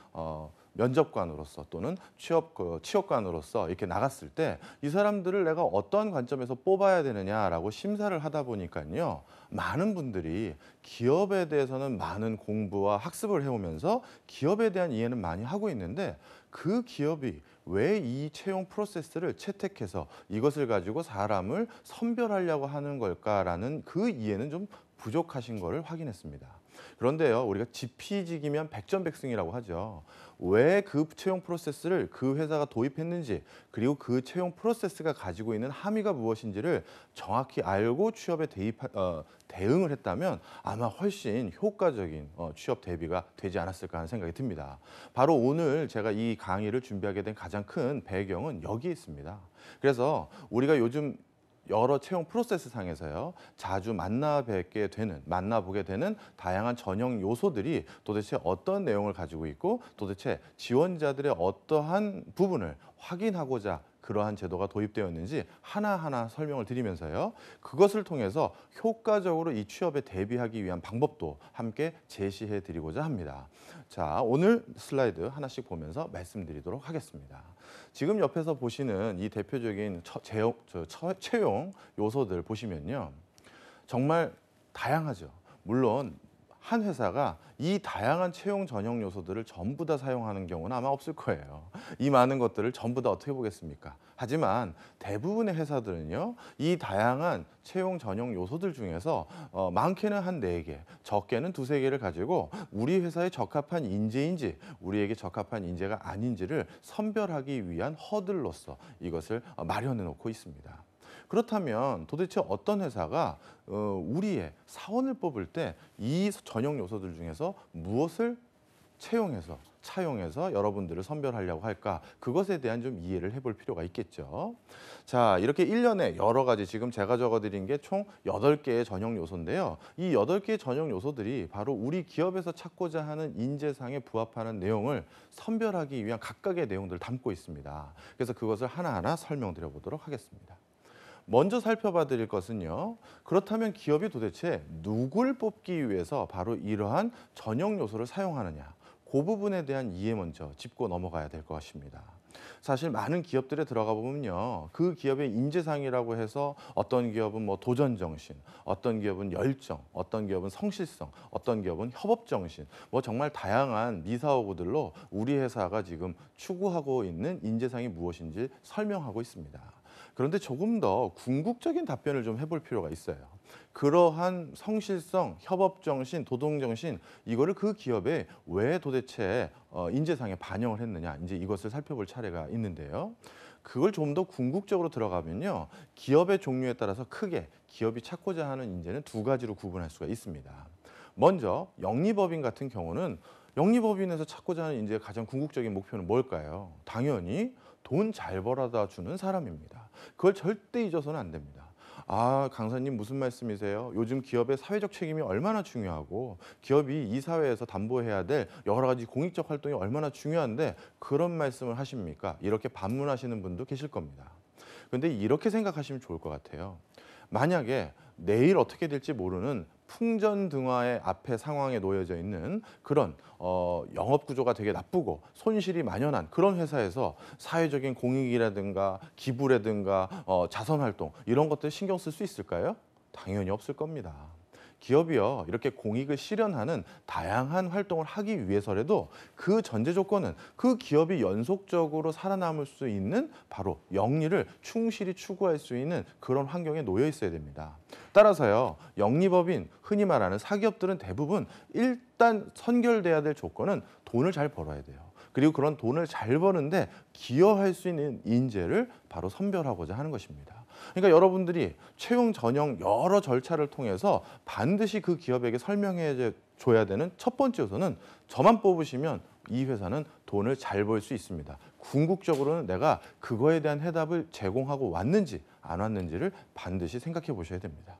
면접관으로서 또는 취업관으로서 이렇게 나갔을 때 이 사람들을 내가 어떤 관점에서 뽑아야 되느냐라고 심사를 하다 보니까요, 많은 분들이 기업에 대해서는 많은 공부와 학습을 해오면서 기업에 대한 이해는 많이 하고 있는데, 그 기업이 왜 이 채용 프로세스를 채택해서 이것을 가지고 사람을 선별하려고 하는 걸까라는 그 이해는 좀 부족하신 거를 확인했습니다. 그런데요, 우리가 지피지기면 백전백승이라고 하죠. 왜 그 채용 프로세스를 그 회사가 도입했는지, 그리고 그 채용 프로세스가 가지고 있는 함의가 무엇인지를 정확히 알고 취업에 대응을 했다면 아마 훨씬 효과적인 취업 대비가 되지 않았을까 하는 생각이 듭니다. 바로 오늘 제가 이 강의를 준비하게 된 가장 큰 배경은 여기에 있습니다. 그래서 우리가 요즘 여러 채용 프로세스 상에서요, 자주 만나보게 되는 다양한 전형 요소들이 도대체 어떤 내용을 가지고 있고, 도대체 지원자들의 어떠한 부분을 확인하고자 그러한 제도가 도입되었는지 하나하나 설명을 드리면서요, 그것을 통해서 효과적으로 이 취업에 대비하기 위한 방법도 함께 제시해 드리고자 합니다. 자, 오늘 슬라이드 하나씩 보면서 말씀드리도록 하겠습니다. 지금 옆에서 보시는 이 대표적인 채용 요소들 보시면요, 정말 다양하죠. 물론 한 회사가 이 다양한 채용 전형 요소들을 전부 다 사용하는 경우는 아마 없을 거예요. 이 많은 것들을 전부 다 어떻게 보겠습니까? 하지만 대부분의 회사들은요, 이 다양한 채용 전형 요소들 중에서 많게는 한 4개, 적게는 2~3개를 가지고 우리 회사에 적합한 인재인지 우리에게 적합한 인재가 아닌지를 선별하기 위한 허들로서 이것을 마련해 놓고 있습니다. 그렇다면 도대체 어떤 회사가 우리의 사원을 뽑을 때 이 전형 요소들 중에서 무엇을 차용해서 여러분들을 선별하려고 할까? 그것에 대한 좀 이해를 해볼 필요가 있겠죠. 자, 이렇게 1년에 여러 가지, 지금 제가 적어드린 게 총 8개의 전형 요소인데요. 이 8개의 전형 요소들이 바로 우리 기업에서 찾고자 하는 인재상에 부합하는 내용을 선별하기 위한 각각의 내용들을 담고 있습니다. 그래서 그것을 하나하나 설명드려 보도록 하겠습니다. 먼저 살펴봐 드릴 것은요, 그렇다면 기업이 도대체 누굴 뽑기 위해서 바로 이러한 전형 요소를 사용하느냐, 그 부분에 대한 이해 먼저 짚고 넘어가야 될 것입니다. 사실 많은 기업들에 들어가 보면요, 그 기업의 인재상이라고 해서 어떤 기업은 도전 정신, 어떤 기업은 열정, 어떤 기업은 성실성, 어떤 기업은 협업 정신, 정말 다양한 미사오구들로 우리 회사가 지금 추구하고 있는 인재상이 무엇인지 설명하고 있습니다. 그런데 조금 더 궁극적인 답변을 좀 해볼 필요가 있어요. 그러한 성실성, 협업정신, 도동정신, 이거를 그 기업에 왜 도대체 인재상에 반영을 했느냐, 이제 이것을 살펴볼 차례가 있는데요. 그걸 좀 더 궁극적으로 들어가면요, 기업의 종류에 따라서 크게 기업이 찾고자 하는 인재는 2가지로 구분할 수가 있습니다. 먼저 영리법인 같은 경우는 영리법인에서 찾고자 하는 인재의 가장 궁극적인 목표는 뭘까요? 당연히 돈 잘 벌어다 주는 사람입니다. 그걸 절대 잊어서는 안 됩니다. 아, 강사님 무슨 말씀이세요? 요즘 기업의 사회적 책임이 얼마나 중요하고 기업이 이 사회에서 담보해야 될 여러 가지 공익적 활동이 얼마나 중요한데 그런 말씀을 하십니까? 이렇게 반문하시는 분도 계실 겁니다. 그런데 이렇게 생각하시면 좋을 것 같아요. 만약에 내일 어떻게 될지 모르는 풍전등화의 앞에 상황에 놓여져 있는 그런 영업 구조가 되게 나쁘고 손실이 만연한 그런 회사에서 사회적인 공익이라든가 기부라든가 자선 활동 이런 것들 신경 쓸 수 있을까요? 당연히 없을 겁니다. 기업이요, 이렇게 공익을 실현하는 다양한 활동을 하기 위해서라도 그 전제 조건은 그 기업이 연속적으로 살아남을 수 있는 바로 영리를 충실히 추구할 수 있는 그런 환경에 놓여 있어야 됩니다. 따라서요, 영리법인, 흔히 말하는 사기업들은 대부분 일단 선결돼야 될 조건은 돈을 잘 벌어야 돼요. 그리고 그런 돈을 잘 버는데 기여할 수 있는 인재를 바로 선별하고자 하는 것입니다. 그러니까 여러분들이 채용 전형 여러 절차를 통해서 반드시 그 기업에게 설명해 줘야 되는 첫 번째 요소는 저만 뽑으시면 이 회사는 돈을 잘 벌 수 있습니다. 궁극적으로는 내가 그거에 대한 해답을 제공하고 왔는지 안 왔는지를 반드시 생각해 보셔야 됩니다.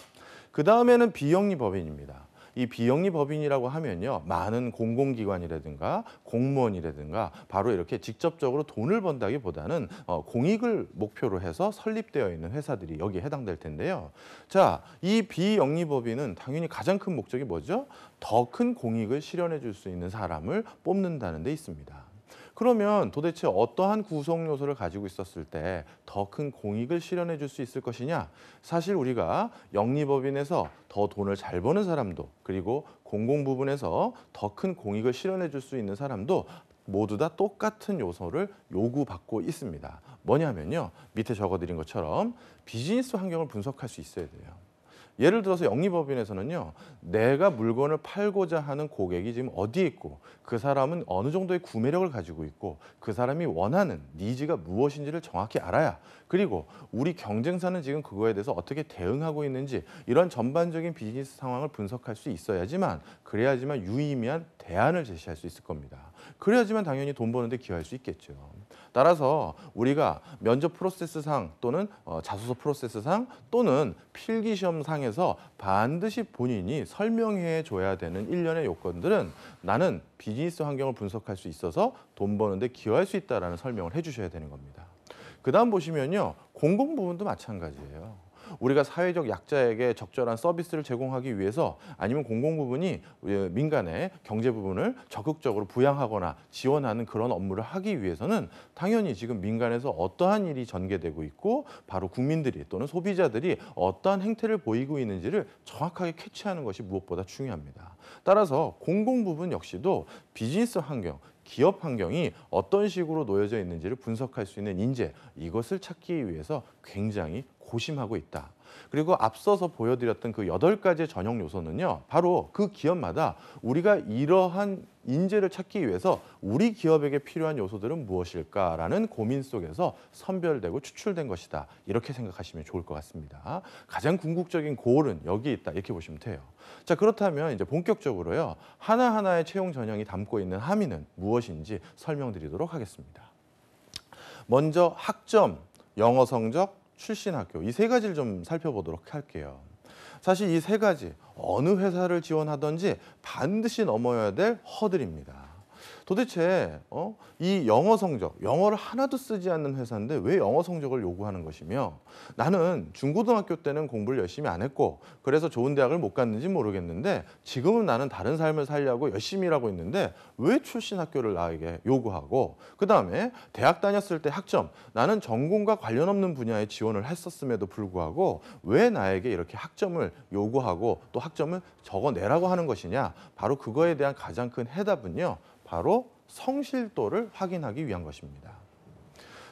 그 다음에는 비영리 법인입니다. 이 비영리 법인이라고 하면요, 많은 공공기관이라든가 공무원이라든가 바로 이렇게 직접적으로 돈을 번다기보다는 공익을 목표로 해서 설립되어 있는 회사들이 여기에 해당될 텐데요. 자, 이 비영리 법인은 당연히 가장 큰 목적이 뭐죠? 더 큰 공익을 실현해 줄 수 있는 사람을 뽑는다는 데 있습니다. 그러면 도대체 어떠한 구성 요소를 가지고 있었을 때 더 큰 공익을 실현해 줄 수 있을 것이냐? 사실 우리가 영리법인에서 더 돈을 잘 버는 사람도, 그리고 공공 부분에서 더 큰 공익을 실현해 줄 수 있는 사람도 모두 다 똑같은 요소를 요구받고 있습니다. 뭐냐면요, 밑에 적어드린 것처럼 비즈니스 환경을 분석할 수 있어야 돼요. 예를 들어서 영리법인에서는요, 내가 물건을 팔고자 하는 고객이 지금 어디에 있고 그 사람은 어느 정도의 구매력을 가지고 있고 그 사람이 원하는 니즈가 무엇인지를 정확히 알아야, 그리고 우리 경쟁사는 지금 그거에 대해서 어떻게 대응하고 있는지 이런 전반적인 비즈니스 상황을 분석할 수 있어야지만, 그래야지만 유의미한 대안을 제시할 수 있을 겁니다. 그래야지만 당연히 돈 버는데 기여할 수 있겠죠. 따라서 우리가 면접 프로세스상 또는 자소서 프로세스상 또는 필기시험상에서 반드시 본인이 설명해 줘야 되는 일련의 요건들은 나는 비즈니스 환경을 분석할 수 있어서 돈 버는데 기여할 수 있다라는 설명을 해주셔야 되는 겁니다. 그 다음 보시면요, 공공 부분도 마찬가지예요. 우리가 사회적 약자에게 적절한 서비스를 제공하기 위해서 아니면 공공 부분이 민간의 경제 부분을 적극적으로 부양하거나 지원하는 그런 업무를 하기 위해서는 당연히 지금 민간에서 어떠한 일이 전개되고 있고 바로 국민들이 또는 소비자들이 어떠한 행태를 보이고 있는지를 정확하게 캐치하는 것이 무엇보다 중요합니다. 따라서 공공 부분 역시도 비즈니스 환경, 기업 환경이 어떤 식으로 놓여져 있는지를 분석할 수 있는 인재, 이것을 찾기 위해서 굉장히 고심하고 있다. 그리고 앞서서 보여드렸던 그 8가지의 전형 요소는요, 바로 그 기업마다 우리가 이러한 인재를 찾기 위해서 우리 기업에게 필요한 요소들은 무엇일까라는 고민 속에서 선별되고 추출된 것이다. 이렇게 생각하시면 좋을 것 같습니다. 가장 궁극적인 골은 여기에 있다. 이렇게 보시면 돼요. 자, 그렇다면 이제 본격적으로요, 하나하나의 채용 전형이 담고 있는 함의는 무엇인지 설명드리도록 하겠습니다. 먼저 학점, 영어 성적, 출신 학교, 이 3가지를 좀 살펴보도록 할게요. 사실 이 3가지 어느 회사를 지원하든지 반드시 넘어야 될 허들입니다. 도대체 이 영어 성적, 영어를 하나도 쓰지 않는 회사인데 왜 영어 성적을 요구하는 것이며, 나는 중고등학교 때는 공부를 열심히 안 했고 그래서 좋은 대학을 못 갔는지 모르겠는데 지금은 나는 다른 삶을 살려고 열심히 일하고 있는데 왜 출신 학교를 나에게 요구하고, 그다음에 대학 다녔을 때 학점, 나는 전공과 관련 없는 분야에 지원을 했었음에도 불구하고 왜 나에게 이렇게 학점을 요구하고 또 학점을 적어내라고 하는 것이냐. 바로 그거에 대한 가장 큰 해답은요, 바로 성실도를 확인하기 위한 것입니다.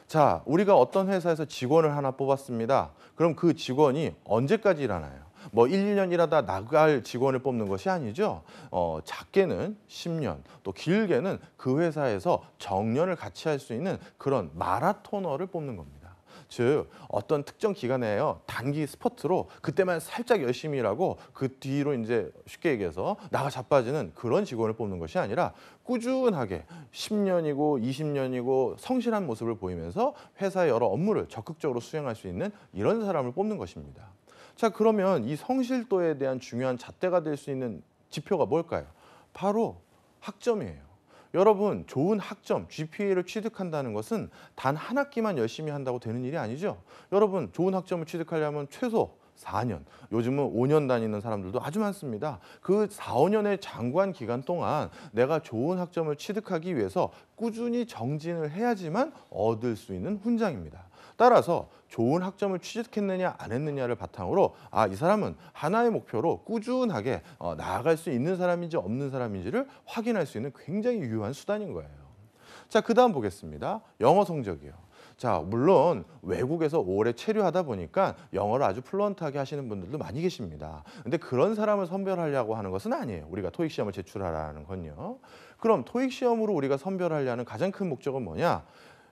자, 우리가 어떤 회사에서 직원을 하나 뽑았습니다. 그럼 그 직원이 언제까지 일하나요? 뭐 1, 2년 일하다 나갈 직원을 뽑는 것이 아니죠. 작게는 10년, 또 길게는 그 회사에서 정년을 같이 할 수 있는 그런 마라토너를 뽑는 겁니다. 즉 어떤 특정 기간에요, 단기 스퍼트로 그때만 살짝 열심히 일하고 그 뒤로 이제 쉽게 얘기해서 나가 자빠지는 그런 직원을 뽑는 것이 아니라 꾸준하게 10년이고 20년이고 성실한 모습을 보이면서 회사의 여러 업무를 적극적으로 수행할 수 있는 이런 사람을 뽑는 것입니다. 자, 그러면 이 성실도에 대한 중요한 잣대가 될 수 있는 지표가 뭘까요? 바로 학점이에요. 여러분, 좋은 학점, GPA를 취득한다는 것은 단 한 학기만 열심히 한다고 되는 일이 아니죠. 여러분, 좋은 학점을 취득하려면 최소 4년, 요즘은 5년 다니는 사람들도 아주 많습니다. 그 4, 5년의 장관 기간 동안 내가 좋은 학점을 취득하기 위해서 꾸준히 정진을 해야지만 얻을 수 있는 훈장입니다. 따라서 좋은 학점을 취득했느냐 안 했느냐를 바탕으로 이 사람은 하나의 목표로 꾸준하게 나아갈 수 있는 사람인지 없는 사람인지를 확인할 수 있는 굉장히 유효한 수단인 거예요. 자, 그다음 보겠습니다. 영어 성적이요. 자, 물론 외국에서 오래 체류하다 보니까 영어를 아주 플루언트하게 하시는 분들도 많이 계십니다. 근데 그런 사람을 선별하려고 하는 것은 아니에요. 우리가 토익 시험을 제출하라는 건요. 그럼 토익 시험으로 우리가 선별하려는 가장 큰 목적은 뭐냐?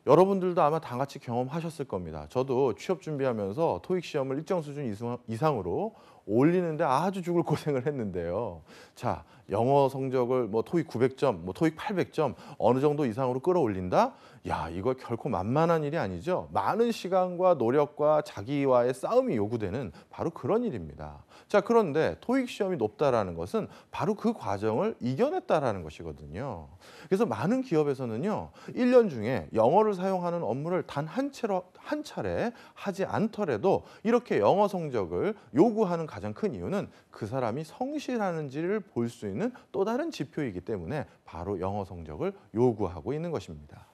여러분들도 아마 다 같이 경험하셨을 겁니다. 저도 취업 준비하면서 토익 시험을 일정 수준 이상으로 올리는데 아주 죽을 고생을 했는데요. 자, 영어 성적을 뭐 토익 900점, 뭐 토익 800점 어느 정도 이상으로 끌어올린다? 야, 이거 결코 만만한 일이 아니죠. 많은 시간과 노력과 자기와의 싸움이 요구되는 바로 그런 일입니다. 자, 그런데 토익 시험이 높다라는 것은 바로 그 과정을 이겨냈다라는 것이거든요. 그래서 많은 기업에서는요, 1년 중에 영어를 사용하는 업무를 단 한 차례 하지 않더라도 이렇게 영어 성적을 요구하는 가장 큰 이유는 그 사람이 성실하는지를 볼 수 있는 또 다른 지표이기 때문에 바로 영어 성적을 요구하고 있는 것입니다.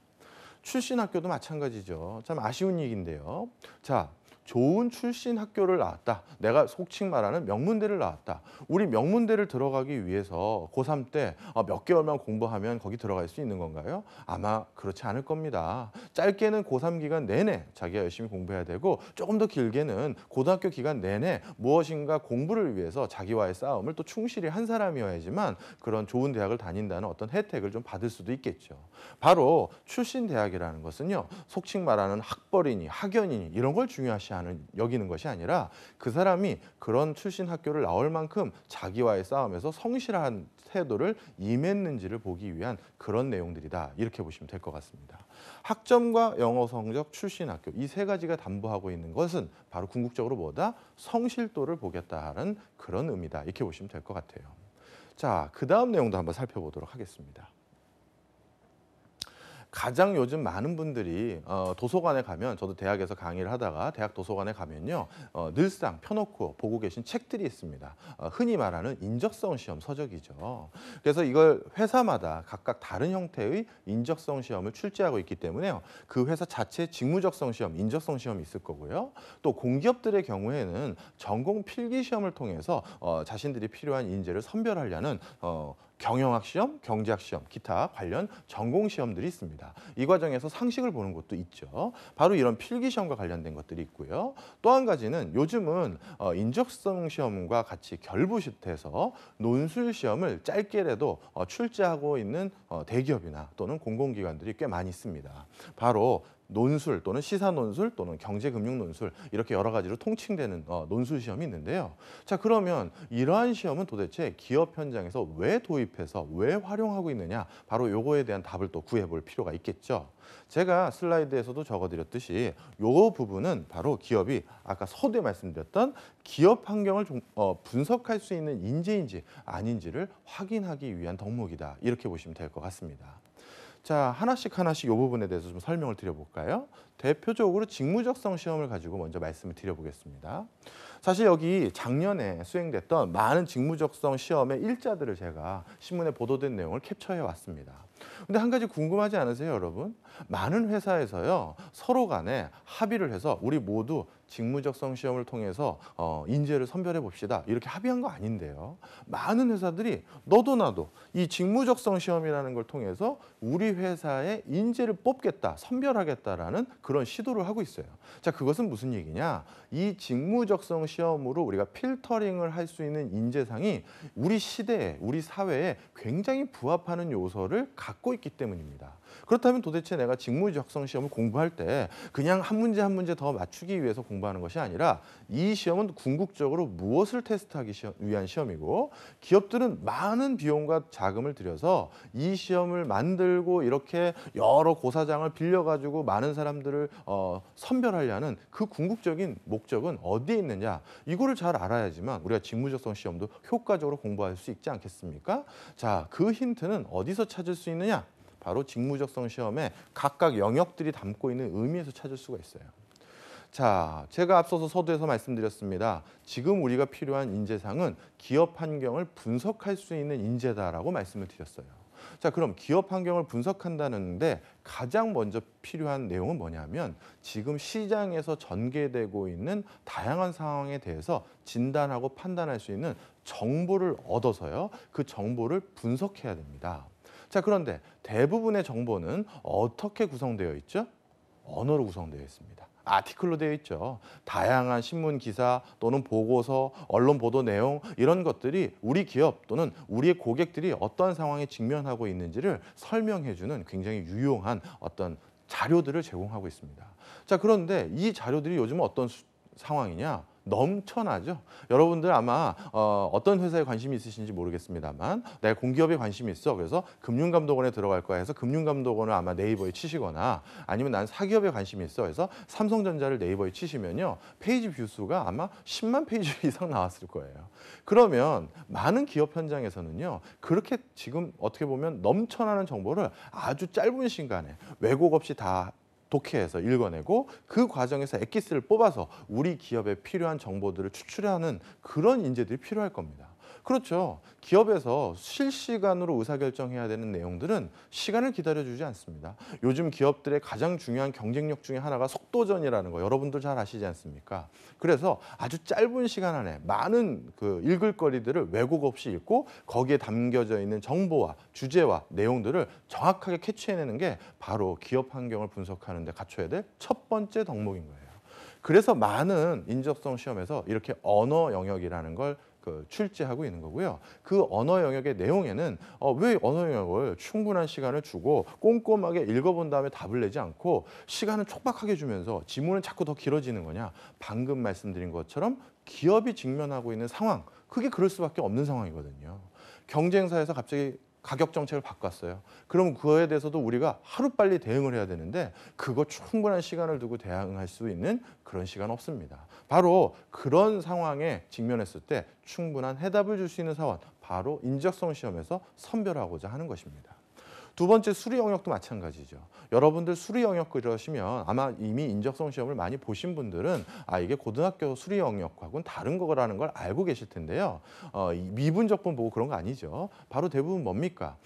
출신 학교도 마찬가지죠. 참 아쉬운 얘기인데요. 자, 좋은 출신 학교를 나왔다. 내가 속칭 말하는 명문대를 나왔다. 우리 명문대를 들어가기 위해서 고3 때 몇 개월만 공부하면 거기 들어갈 수 있는 건가요? 아마 그렇지 않을 겁니다. 짧게는 고3 기간 내내 자기가 열심히 공부해야 되고 조금 더 길게는 고등학교 기간 내내 무엇인가 공부를 위해서 자기와의 싸움을 또 충실히 한 사람이어야지만 그런 좋은 대학을 다닌다는 어떤 혜택을 좀 받을 수도 있겠죠. 바로 출신 대학이라는 것은요. 속칭 말하는 학벌이니 학연이니 이런 걸 중요시 여기는 것이 아니라 그 사람이 그런 출신 학교를 나올 만큼 자기와의 싸움에서 성실한 태도를 임했는지를 보기 위한 그런 내용들이다. 이렇게 보시면 될 것 같습니다. 학점과 영어 성적, 출신 학교 이 세 가지가 담보하고 있는 것은 바로 궁극적으로 뭐다? 성실도를 보겠다는 그런 의미다. 이렇게 보시면 될 것 같아요. 자, 그 다음 내용도 한번 살펴보도록 하겠습니다. 가장 요즘 많은 분들이 도서관에 가면, 저도 대학에서 강의를 하다가 대학 도서관에 가면요, 늘상 펴놓고 보고 계신 책들이 있습니다. 흔히 말하는 인적성 시험 서적이죠. 그래서 이걸 회사마다 각각 다른 형태의 인적성 시험을 출제하고 있기 때문에요. 그 회사 자체 직무적성 시험, 인적성 시험이 있을 거고요. 또 공기업들의 경우에는 전공 필기 시험을 통해서 자신들이 필요한 인재를 선별하려는 경영학 시험, 경제학 시험, 기타 관련 전공 시험들이 있습니다. 이 과정에서 상식을 보는 것도 있죠. 바로 이런 필기 시험과 관련된 것들이 있고요. 또 한 가지는 요즘은 인적성 시험과 같이 결부시돼서 논술 시험을 짧게라도 출제하고 있는 대기업이나 또는 공공기관들이 꽤 많이 있습니다. 바로 논술 또는 시사 논술 또는 경제금융 논술 이렇게 여러 가지로 통칭되는 논술 시험이 있는데요. 자, 그러면 이러한 시험은 도대체 기업 현장에서 왜 도입해서 왜 활용하고 있느냐? 바로 요거에 대한 답을 또 구해볼 필요가 있겠죠. 제가 슬라이드에서도 적어드렸듯이 요 부분은 바로 기업이 아까 서두에 말씀드렸던 기업 환경을 분석할 수 있는 인재인지 아닌지를 확인하기 위한 덕목이다. 이렇게 보시면 될 것 같습니다. 자, 하나씩 이 부분에 대해서 좀 설명을 드려볼까요? 대표적으로 직무적성 시험을 가지고 먼저 말씀을 드려보겠습니다. 사실 여기 작년에 수행됐던 많은 직무적성 시험의 일자들을 제가 신문에 보도된 내용을 캡처해 왔습니다. 근데 한 가지 궁금하지 않으세요, 여러분? 많은 회사에서요, 서로 간에 합의를 해서 우리 모두 직무적성 시험을 통해서 인재를 선별해 봅시다. 이렇게 합의한 거 아닌데요. 많은 회사들이 너도 나도 이 직무적성 시험이라는 걸 통해서 우리 회사의 인재를 뽑겠다, 선별하겠다라는 그런 시도를 하고 있어요. 자, 그것은 무슨 얘기냐? 이 직무적성 시험으로 우리가 필터링을 할 수 있는 인재상이 우리 시대에, 우리 사회에 굉장히 부합하는 요소를 갖고 있기 때문입니다. 그렇다면 도대체 내가 직무적성 시험을 공부할 때 그냥 한 문제 한 문제 더 맞추기 위해서 공부하는 것이 아니라 이 시험은 궁극적으로 무엇을 테스트하기 위한 시험이고 기업들은 많은 비용과 자금을 들여서 이 시험을 만들고 이렇게 여러 고사장을 빌려가지고 많은 사람들을 선별하려는 그 궁극적인 목적은 어디에 있느냐, 이거를 잘 알아야지만 우리가 직무적성 시험도 효과적으로 공부할 수 있지 않겠습니까? 자, 그 힌트는 어디서 찾을 수 있느냐? 바로 직무적성 시험에 각각 영역들이 담고 있는 의미에서 찾을 수가 있어요. 자, 제가 앞서서 서두에서 말씀드렸습니다. 지금 우리가 필요한 인재상은 기업 환경을 분석할 수 있는 인재다라고 말씀을 드렸어요. 자, 그럼 기업 환경을 분석한다는데 가장 먼저 필요한 내용은 뭐냐면 지금 시장에서 전개되고 있는 다양한 상황에 대해서 진단하고 판단할 수 있는 정보를 얻어서요. 그 정보를 분석해야 됩니다. 자, 그런데 대부분의 정보는 어떻게 구성되어 있죠? 언어로 구성되어 있습니다. 아티클로 되어 있죠. 다양한 신문 기사 또는 보고서, 언론 보도 내용 이런 것들이 우리 기업 또는 우리의 고객들이 어떠한 상황에 직면하고 있는지를 설명해주는 굉장히 유용한 어떤 자료들을 제공하고 있습니다. 자, 그런데 이 자료들이 요즘 어떤 상황이냐? 넘쳐나죠. 여러분들 아마 어떤 회사에 관심이 있으신지 모르겠습니다만 내가 공기업에 관심이 있어. 그래서 금융감독원에 들어갈 거야 해서 금융감독원을 아마 네이버에 치시거나 아니면 난 사기업에 관심이 있어 해서 삼성전자를 네이버에 치시면요. 페이지 뷰 수가 아마 10만 페이지 이상 나왔을 거예요. 그러면 많은 기업 현장에서는요. 그렇게 지금 어떻게 보면 넘쳐나는 정보를 아주 짧은 시간에 왜곡 없이 다 독해해서 읽어내고 그 과정에서 엑기스를 뽑아서 우리 기업에 필요한 정보들을 추출하는 그런 인재들이 필요할 겁니다. 그렇죠. 기업에서 실시간으로 의사결정해야 되는 내용들은 시간을 기다려주지 않습니다. 요즘 기업들의 가장 중요한 경쟁력 중에 하나가 속도전이라는 거 여러분들 잘 아시지 않습니까? 그래서 아주 짧은 시간 안에 많은 그 읽을 거리들을 왜곡 없이 읽고 거기에 담겨져 있는 정보와 주제와 내용들을 정확하게 캐치해내는 게 바로 기업 환경을 분석하는 데 갖춰야 될 첫 번째 덕목인 거예요. 그래서 많은 인적성 시험에서 이렇게 언어 영역이라는 걸 출제하고 있는 거고요. 그 언어 영역의 내용에는 왜 언어 영역을 충분한 시간을 주고 꼼꼼하게 읽어본 다음에 답을 내지 않고 시간을 촉박하게 주면서 지문은 자꾸 더 길어지는 거냐. 방금 말씀드린 것처럼 기업이 직면하고 있는 상황, 그게 그럴 수밖에 없는 상황이거든요. 경쟁사에서 갑자기 가격 정책을 바꿨어요. 그럼 그거에 대해서도 우리가 하루빨리 대응을 해야 되는데 그거 충분한 시간을 두고 대응할 수 있는 그런 시간 없습니다. 바로 그런 상황에 직면했을 때 충분한 해답을 줄 수 있는 사원, 바로 인적성 시험에서 선별하고자 하는 것입니다. 두 번째 수리 영역도 마찬가지죠. 여러분들 수리 영역 그러시면 아마 이미 인적성 시험을 많이 보신 분들은 이게 고등학교 수리 영역하고는 다른 거라는 걸 알고 계실 텐데요. 미분적분 보고 그런 거 아니죠. 바로 대부분 뭡니까?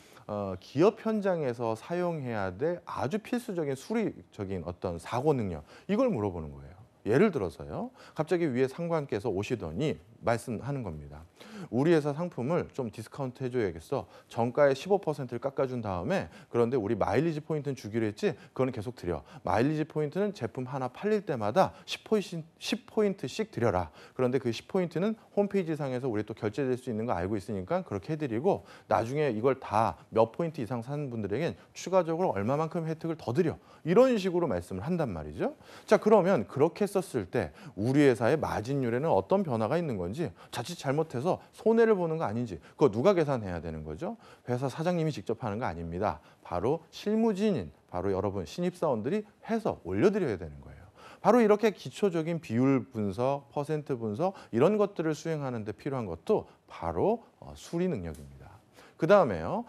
기업 현장에서 사용해야 될 아주 필수적인 수리적인 어떤 사고 능력 이걸 물어보는 거예요. 예를 들어서요. 갑자기 위에 상관께서 오시더니 말씀하는 겁니다. 우리 회사 상품을 좀 디스카운트 해줘야겠어. 정가의 15%를 깎아준 다음에 그런데 우리 마일리지 포인트는 주기로 했지? 그거는 계속 드려. 마일리지 포인트는 제품 하나 팔릴 때마다 10포인트씩 드려라. 그런데 그 10포인트는 홈페이지 상에서 우리 또 결제될 수 있는 거 알고 있으니까 그렇게 해드리고 나중에 이걸 다 몇 포인트 이상 사는 분들에겐 추가적으로 얼마만큼 혜택을 더 드려. 이런 식으로 말씀을 한단 말이죠. 자, 그러면 그렇게 썼을 때 우리 회사의 마진율에는 어떤 변화가 있는 건지 자칫 잘못해서 손해를 보는 거 아닌지 그거 누가 계산해야 되는 거죠? 회사 사장님이 직접 하는 거 아닙니다. 바로 실무진인 바로 여러분 신입사원들이 해서 올려드려야 되는 거예요. 바로 이렇게 기초적인 비율 분석, 퍼센트 분석 이런 것들을 수행하는 데 필요한 것도 바로 수리 능력입니다. 그 다음에요.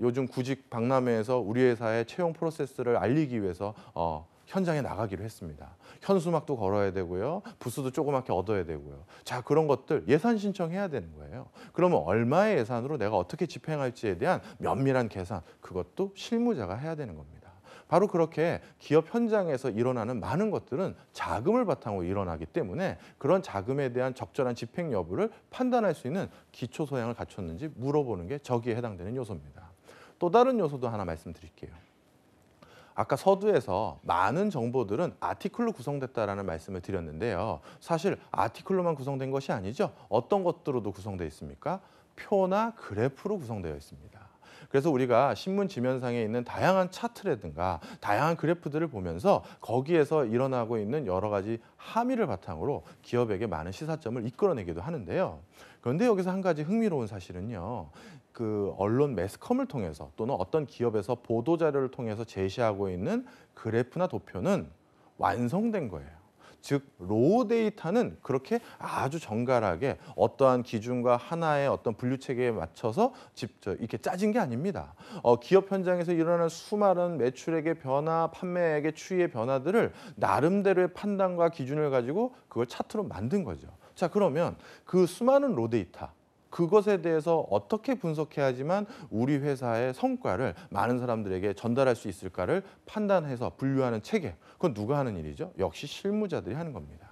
요즘 구직 박람회에서 우리 회사의 채용 프로세스를 알리기 위해서 현장에 나가기로 했습니다. 현수막도 걸어야 되고요. 부스도 조그맣게 얻어야 되고요. 자, 그런 것들 예산 신청해야 되는 거예요. 그러면 얼마의 예산으로 내가 어떻게 집행할지에 대한 면밀한 계산, 그것도 실무자가 해야 되는 겁니다. 바로 그렇게 기업 현장에서 일어나는 많은 것들은 자금을 바탕으로 일어나기 때문에 그런 자금에 대한 적절한 집행 여부를 판단할 수 있는 기초 소양을 갖췄는지 물어보는 게 저기에 해당되는 요소입니다. 또 다른 요소도 하나 말씀드릴게요. 아까 서두에서 많은 정보들은 아티클로 구성됐다라는 말씀을 드렸는데요. 사실 아티클로만 구성된 것이 아니죠. 어떤 것들로도 구성되어 있습니까? 표나 그래프로 구성되어 있습니다. 그래서 우리가 신문 지면상에 있는 다양한 차트라든가 다양한 그래프들을 보면서 거기에서 일어나고 있는 여러 가지 함의를 바탕으로 기업에게 많은 시사점을 이끌어내기도 하는데요. 그런데 여기서 한 가지 흥미로운 사실은요. 그 언론 매스컴을 통해서 또는 어떤 기업에서 보도자료를 통해서 제시하고 있는 그래프나 도표는 완성된 거예요. 즉 로우 데이터는 그렇게 아주 정갈하게 어떠한 기준과 하나의 어떤 분류 체계에 맞춰서 직접 이렇게 짜진 게 아닙니다. 기업 현장에서 일어나는 수많은 매출액의 변화, 판매액의 추이의 변화들을 나름대로의 판단과 기준을 가지고 그걸 차트로 만든 거죠. 자, 그러면 그 수많은 로 데이터, 그것에 대해서 어떻게 분석해야지만 우리 회사의 성과를 많은 사람들에게 전달할 수 있을까를 판단해서 분류하는 체계, 그건 누가 하는 일이죠? 역시 실무자들이 하는 겁니다.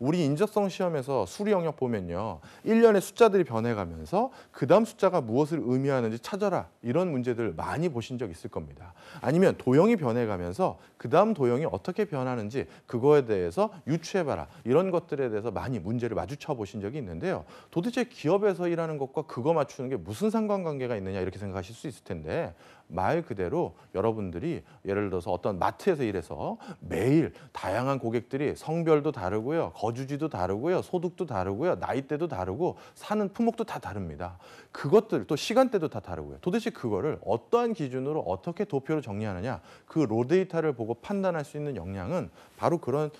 우리 인적성 시험에서 수리 영역 보면요. 1년에 숫자들이 변해가면서 그다음 숫자가 무엇을 의미하는지 찾아라. 이런 문제들 많이 보신 적 있을 겁니다. 아니면 도형이 변해가면서 그다음 도형이 어떻게 변하는지 그거에 대해서 유추해봐라. 이런 것들에 대해서 많이 문제를 마주쳐 보신 적이 있는데요. 도대체 기업에서 일하는 것과 그거 맞추는 게 무슨 상관관계가 있느냐 이렇게 생각하실 수 있을 텐데 말 그대로 여러분들이 예를 들어서 어떤 마트에서 일해서 매일 다양한 고객들이 성별도 다르고요. 거주지도 다르고요. 소득도 다르고요. 나이대도 다르고 사는 품목도 다 다릅니다. 그것들 또 시간대도 다 다르고요. 도대체 그거를 어떠한 기준으로 어떻게 도표로 정리하느냐. 그 로 데이터를 보고 판단할 수 있는 역량은 바로 그런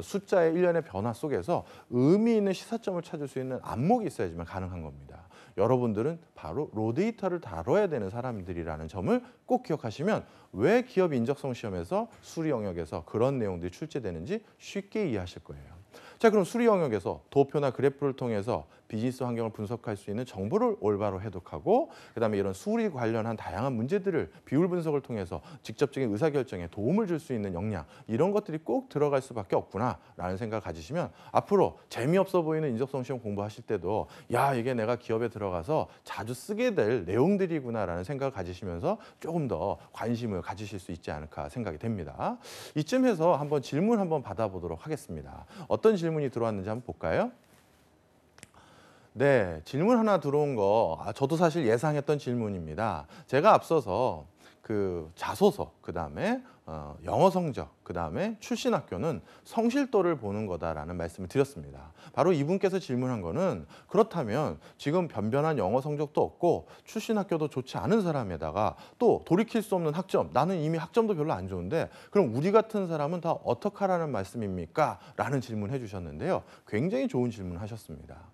숫자의 일련의 변화 속에서 의미 있는 시사점을 찾을 수 있는 안목이 있어야지만 가능한 겁니다. 여러분들은 바로 로 데이터를 다뤄야 되는 사람들이라는 점을 꼭 기억하시면 왜 기업 인적성 시험에서 수리 영역에서 그런 내용들이 출제되는지 쉽게 이해하실 거예요. 자, 그럼 수리 영역에서 도표나 그래프를 통해서 비즈니스 환경을 분석할 수 있는 정보를 올바로 해독하고 그다음에 이런 수리 관련한 다양한 문제들을 비율 분석을 통해서 직접적인 의사결정에 도움을 줄 수 있는 역량 이런 것들이 꼭 들어갈 수밖에 없구나라는 생각을 가지시면 앞으로 재미없어 보이는 인적성 시험 공부하실 때도 야 이게 내가 기업에 들어가서 자주 쓰게 될 내용들이구나라는 생각을 가지시면서 조금 더 관심을 가지실 수 있지 않을까 생각이 됩니다. 이쯤에서 한번 질문 한번 받아보도록 하겠습니다. 어떤 질문이 들어왔는지 한번 볼까요? 네, 질문 하나 들어온 거 저도 사실 예상했던 질문입니다. 제가 앞서서 그 자소서, 그다음에 영어 성적, 그다음에 출신 학교는 성실도를 보는 거다라는 말씀을 드렸습니다. 바로 이분께서 질문한 거는 그렇다면 지금 변변한 영어 성적도 없고 출신 학교도 좋지 않은 사람에다가 또 돌이킬 수 없는 학점, 나는 이미 학점도 별로 안 좋은데 그럼 우리 같은 사람은 다 어떡하라는 말씀입니까? 라는 질문을 해주셨는데요. 굉장히 좋은 질문 하셨습니다.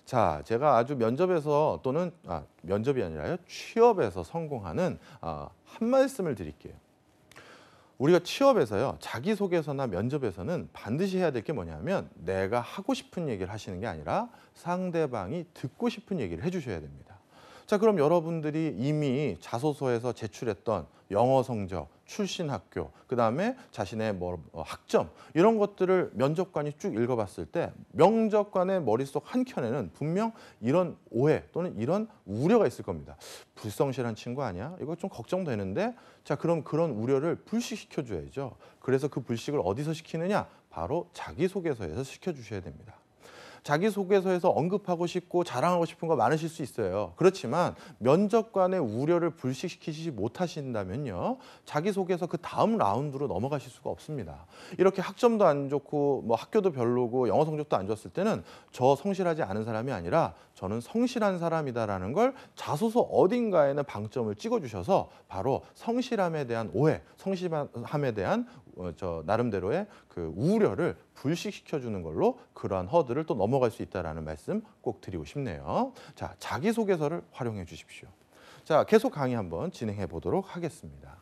자, 제가 아주 면접에서 또는 면접이 아니라요. 취업에서 성공하는 한 말씀을 드릴게요. 우리가 취업에서요. 자기소개서나 면접에서는 반드시 해야 될 게 뭐냐면 내가 하고 싶은 얘기를 하시는 게 아니라 상대방이 듣고 싶은 얘기를 해주셔야 됩니다. 자, 그럼 여러분들이 이미 자소서에서 제출했던 영어 성적, 출신 학교, 그다음에 자신의 학점 이런 것들을 면접관이 쭉 읽어봤을 때 면접관의 머릿속 한켠에는 분명 이런 오해 또는 이런 우려가 있을 겁니다. 불성실한 친구 아니야? 이거 좀 걱정되는데 자 그럼 그런 우려를 불식시켜줘야죠. 그래서 그 불식을 어디서 시키느냐? 바로 자기소개서에서 시켜주셔야 됩니다. 자기소개서에서 언급하고 싶고 자랑하고 싶은 거 많으실 수 있어요. 그렇지만 면접관의 우려를 불식시키지 못하신다면요. 자기소개서 그 다음 라운드로 넘어가실 수가 없습니다. 이렇게 학점도 안 좋고 학교도 별로고 영어 성적도 안 좋았을 때는 저 성실하지 않은 사람이 아니라 저는 성실한 사람이다라는 걸 자소서 어딘가에는 방점을 찍어주셔서 바로 성실함에 대한 오해, 성실함에 대한 나름대로의 그 우려를 불식시켜주는 걸로 그러한 허들을 또 넘어갈 수 있다는 말씀 꼭 드리고 싶네요. 자, 자기소개서를 활용해 주십시오. 자, 계속 강의 한번 진행해 보도록 하겠습니다.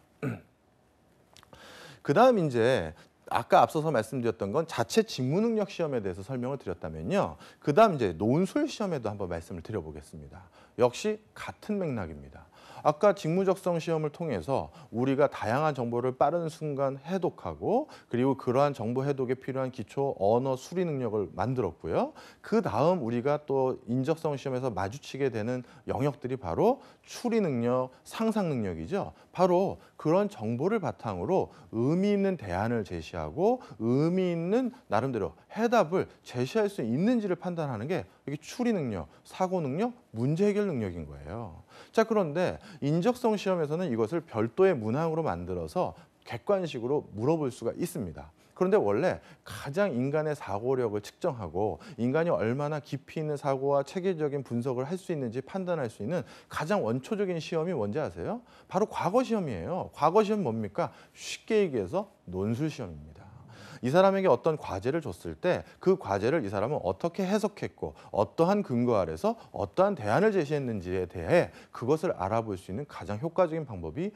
그 다음 이제 아까 앞서서 말씀드렸던 건 자체 직무 능력 시험에 대해서 설명을 드렸다면요. 그 다음 이제 논술 시험에도 한번 말씀을 드려보겠습니다. 역시 같은 맥락입니다. 아까 직무적성 시험을 통해서 우리가 다양한 정보를 빠른 순간 해독하고 그리고 그러한 정보 해독에 필요한 기초 언어 수리 능력을 만들었고요. 그 다음 우리가 또 인적성 시험에서 마주치게 되는 영역들이 바로 추리 능력, 상상 능력이죠. 바로 그런 정보를 바탕으로 의미 있는 대안을 제시하고 의미 있는 나름대로 해답을 제시할 수 있는지를 판단하는 게 이게 추리 능력, 사고 능력, 문제 해결 능력인 거예요. 자, 그런데 인적성 시험에서는 이것을 별도의 문항으로 만들어서 객관식으로 물어볼 수가 있습니다. 그런데 원래 가장 인간의 사고력을 측정하고 인간이 얼마나 깊이 있는 사고와 체계적인 분석을 할 수 있는지 판단할 수 있는 가장 원초적인 시험이 뭔지 아세요? 바로 과거 시험이에요. 과거 시험 뭡니까? 쉽게 얘기해서 논술 시험입니다. 이 사람에게 어떤 과제를 줬을 때 그 과제를 이 사람은 어떻게 해석했고 어떠한 근거 아래서 어떠한 대안을 제시했는지에 대해 그것을 알아볼 수 있는 가장 효과적인 방법이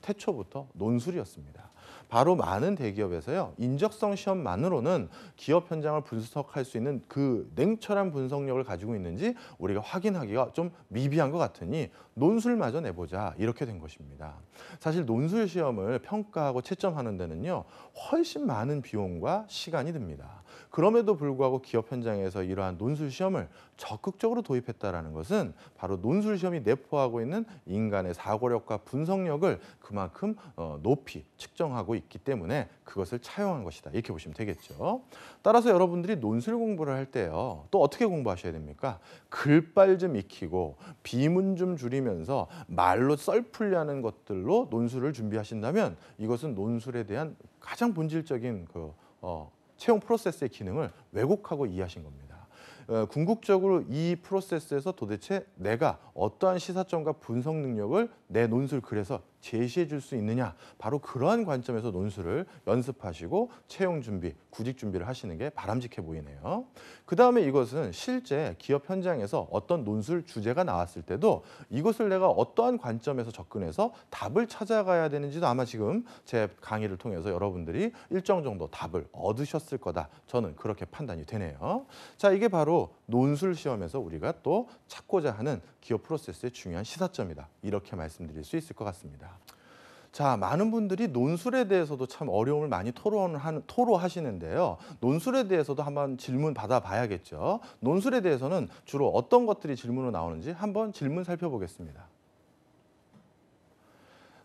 태초부터 논술이었습니다. 바로 많은 대기업에서요, 인적성 시험만으로는 기업 현장을 분석할 수 있는 그 냉철한 분석력을 가지고 있는지 우리가 확인하기가 좀 미비한 것 같으니 논술마저 내보자, 이렇게 된 것입니다. 사실 논술 시험을 평가하고 채점하는 데는요, 훨씬 많은 비용과 시간이 듭니다. 그럼에도 불구하고 기업 현장에서 이러한 논술 시험을 적극적으로 도입했다는 것은 바로 논술 시험이 내포하고 있는 인간의 사고력과 분석력을 그만큼 높이 측정하고 있기 때문에 그것을 차용한 것이다, 이렇게 보시면 되겠죠. 따라서 여러분들이 논술 공부를 할 때요, 또 어떻게 공부하셔야 됩니까? 글빨 좀 익히고 비문 좀 줄이면서 말로 썰풀려는 것들로 논술을 준비하신다면 이것은 논술에 대한 가장 본질적인 채용 프로세스의 기능을 왜곡하고 이해하신 겁니다. 궁극적으로 이 프로세스에서 도대체 내가 어떠한 시사점과 분석 능력을 내 논술 글에서 제시해 줄 수 있느냐, 바로 그러한 관점에서 논술을 연습하시고 채용 준비, 구직 준비를 하시는 게 바람직해 보이네요. 그 다음에 이것은 실제 기업 현장에서 어떤 논술 주제가 나왔을 때도 이것을 내가 어떠한 관점에서 접근해서 답을 찾아가야 되는지도 아마 지금 제 강의를 통해서 여러분들이 일정 정도 답을 얻으셨을 거다, 저는 그렇게 판단이 되네요. 자, 이게 바로 논술 시험에서 우리가 또 찾고자 하는 기업 프로세스의 중요한 시사점이다, 이렇게 말씀드릴 수 있을 것 같습니다. 자, 많은 분들이 논술에 대해서도 참 어려움을 많이 토로하시는데요. 논술에 대해서도 한번 질문 받아봐야겠죠. 논술에 대해서는 주로 어떤 것들이 질문으로 나오는지 한번 질문 살펴보겠습니다.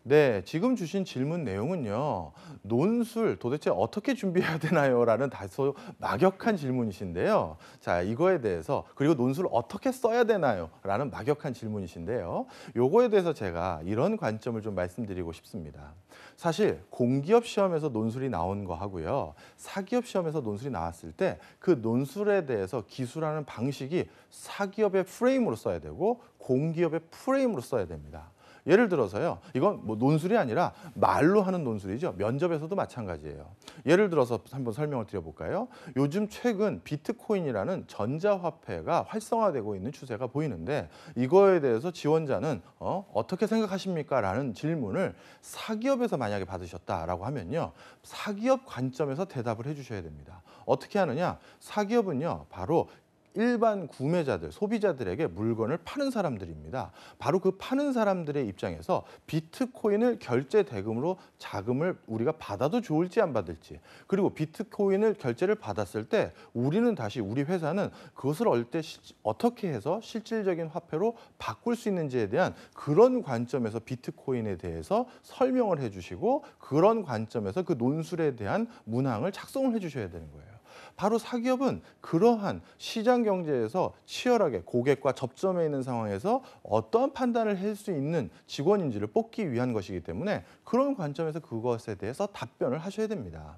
네, 지금 주신 질문 내용은요, 논술 도대체 어떻게 준비해야 되나요? 라는 다소 막역한 질문이신데요. 자, 이거에 대해서, 그리고 논술 어떻게 써야 되나요? 라는 막역한 질문이신데요. 요거에 대해서 제가 이런 관점을 좀 말씀드리고 싶습니다. 사실 공기업 시험에서 논술이 나온 거 하고요, 사기업 시험에서 논술이 나왔을 때 그 논술에 대해서 기술하는 방식이 사기업의 프레임으로 써야 되고 공기업의 프레임으로 써야 됩니다. 예를 들어서요, 이건 뭐 논술이 아니라 말로 하는 논술이죠. 면접에서도 마찬가지예요. 예를 들어서 한번 설명을 드려볼까요? 요즘 최근 비트코인이라는 전자화폐가 활성화되고 있는 추세가 보이는데 이거에 대해서 지원자는 어떻게 생각하십니까? 라는 질문을 사기업에서 만약에 받으셨다라고 하면요, 사기업 관점에서 대답을 해주셔야 됩니다. 어떻게 하느냐? 사기업은요, 바로 일반 구매자들, 소비자들에게 물건을 파는 사람들입니다. 바로 그 파는 사람들의 입장에서 비트코인을 결제 대금으로 자금을 우리가 받아도 좋을지 안 받을지, 그리고 비트코인을 결제를 받았을 때 우리는 다시, 우리 회사는 그것을 어떻게 해서 실질적인 화폐로 바꿀 수 있는지에 대한 그런 관점에서 비트코인에 대해서 설명을 해주시고 그런 관점에서 그 논술에 대한 문항을 작성을 해주셔야 되는 거예요. 바로 사기업은 그러한 시장 경제에서 치열하게 고객과 접점해 있는 상황에서 어떠한 판단을 할 수 있는 직원인지를 뽑기 위한 것이기 때문에 그런 관점에서 그것에 대해서 답변을 하셔야 됩니다.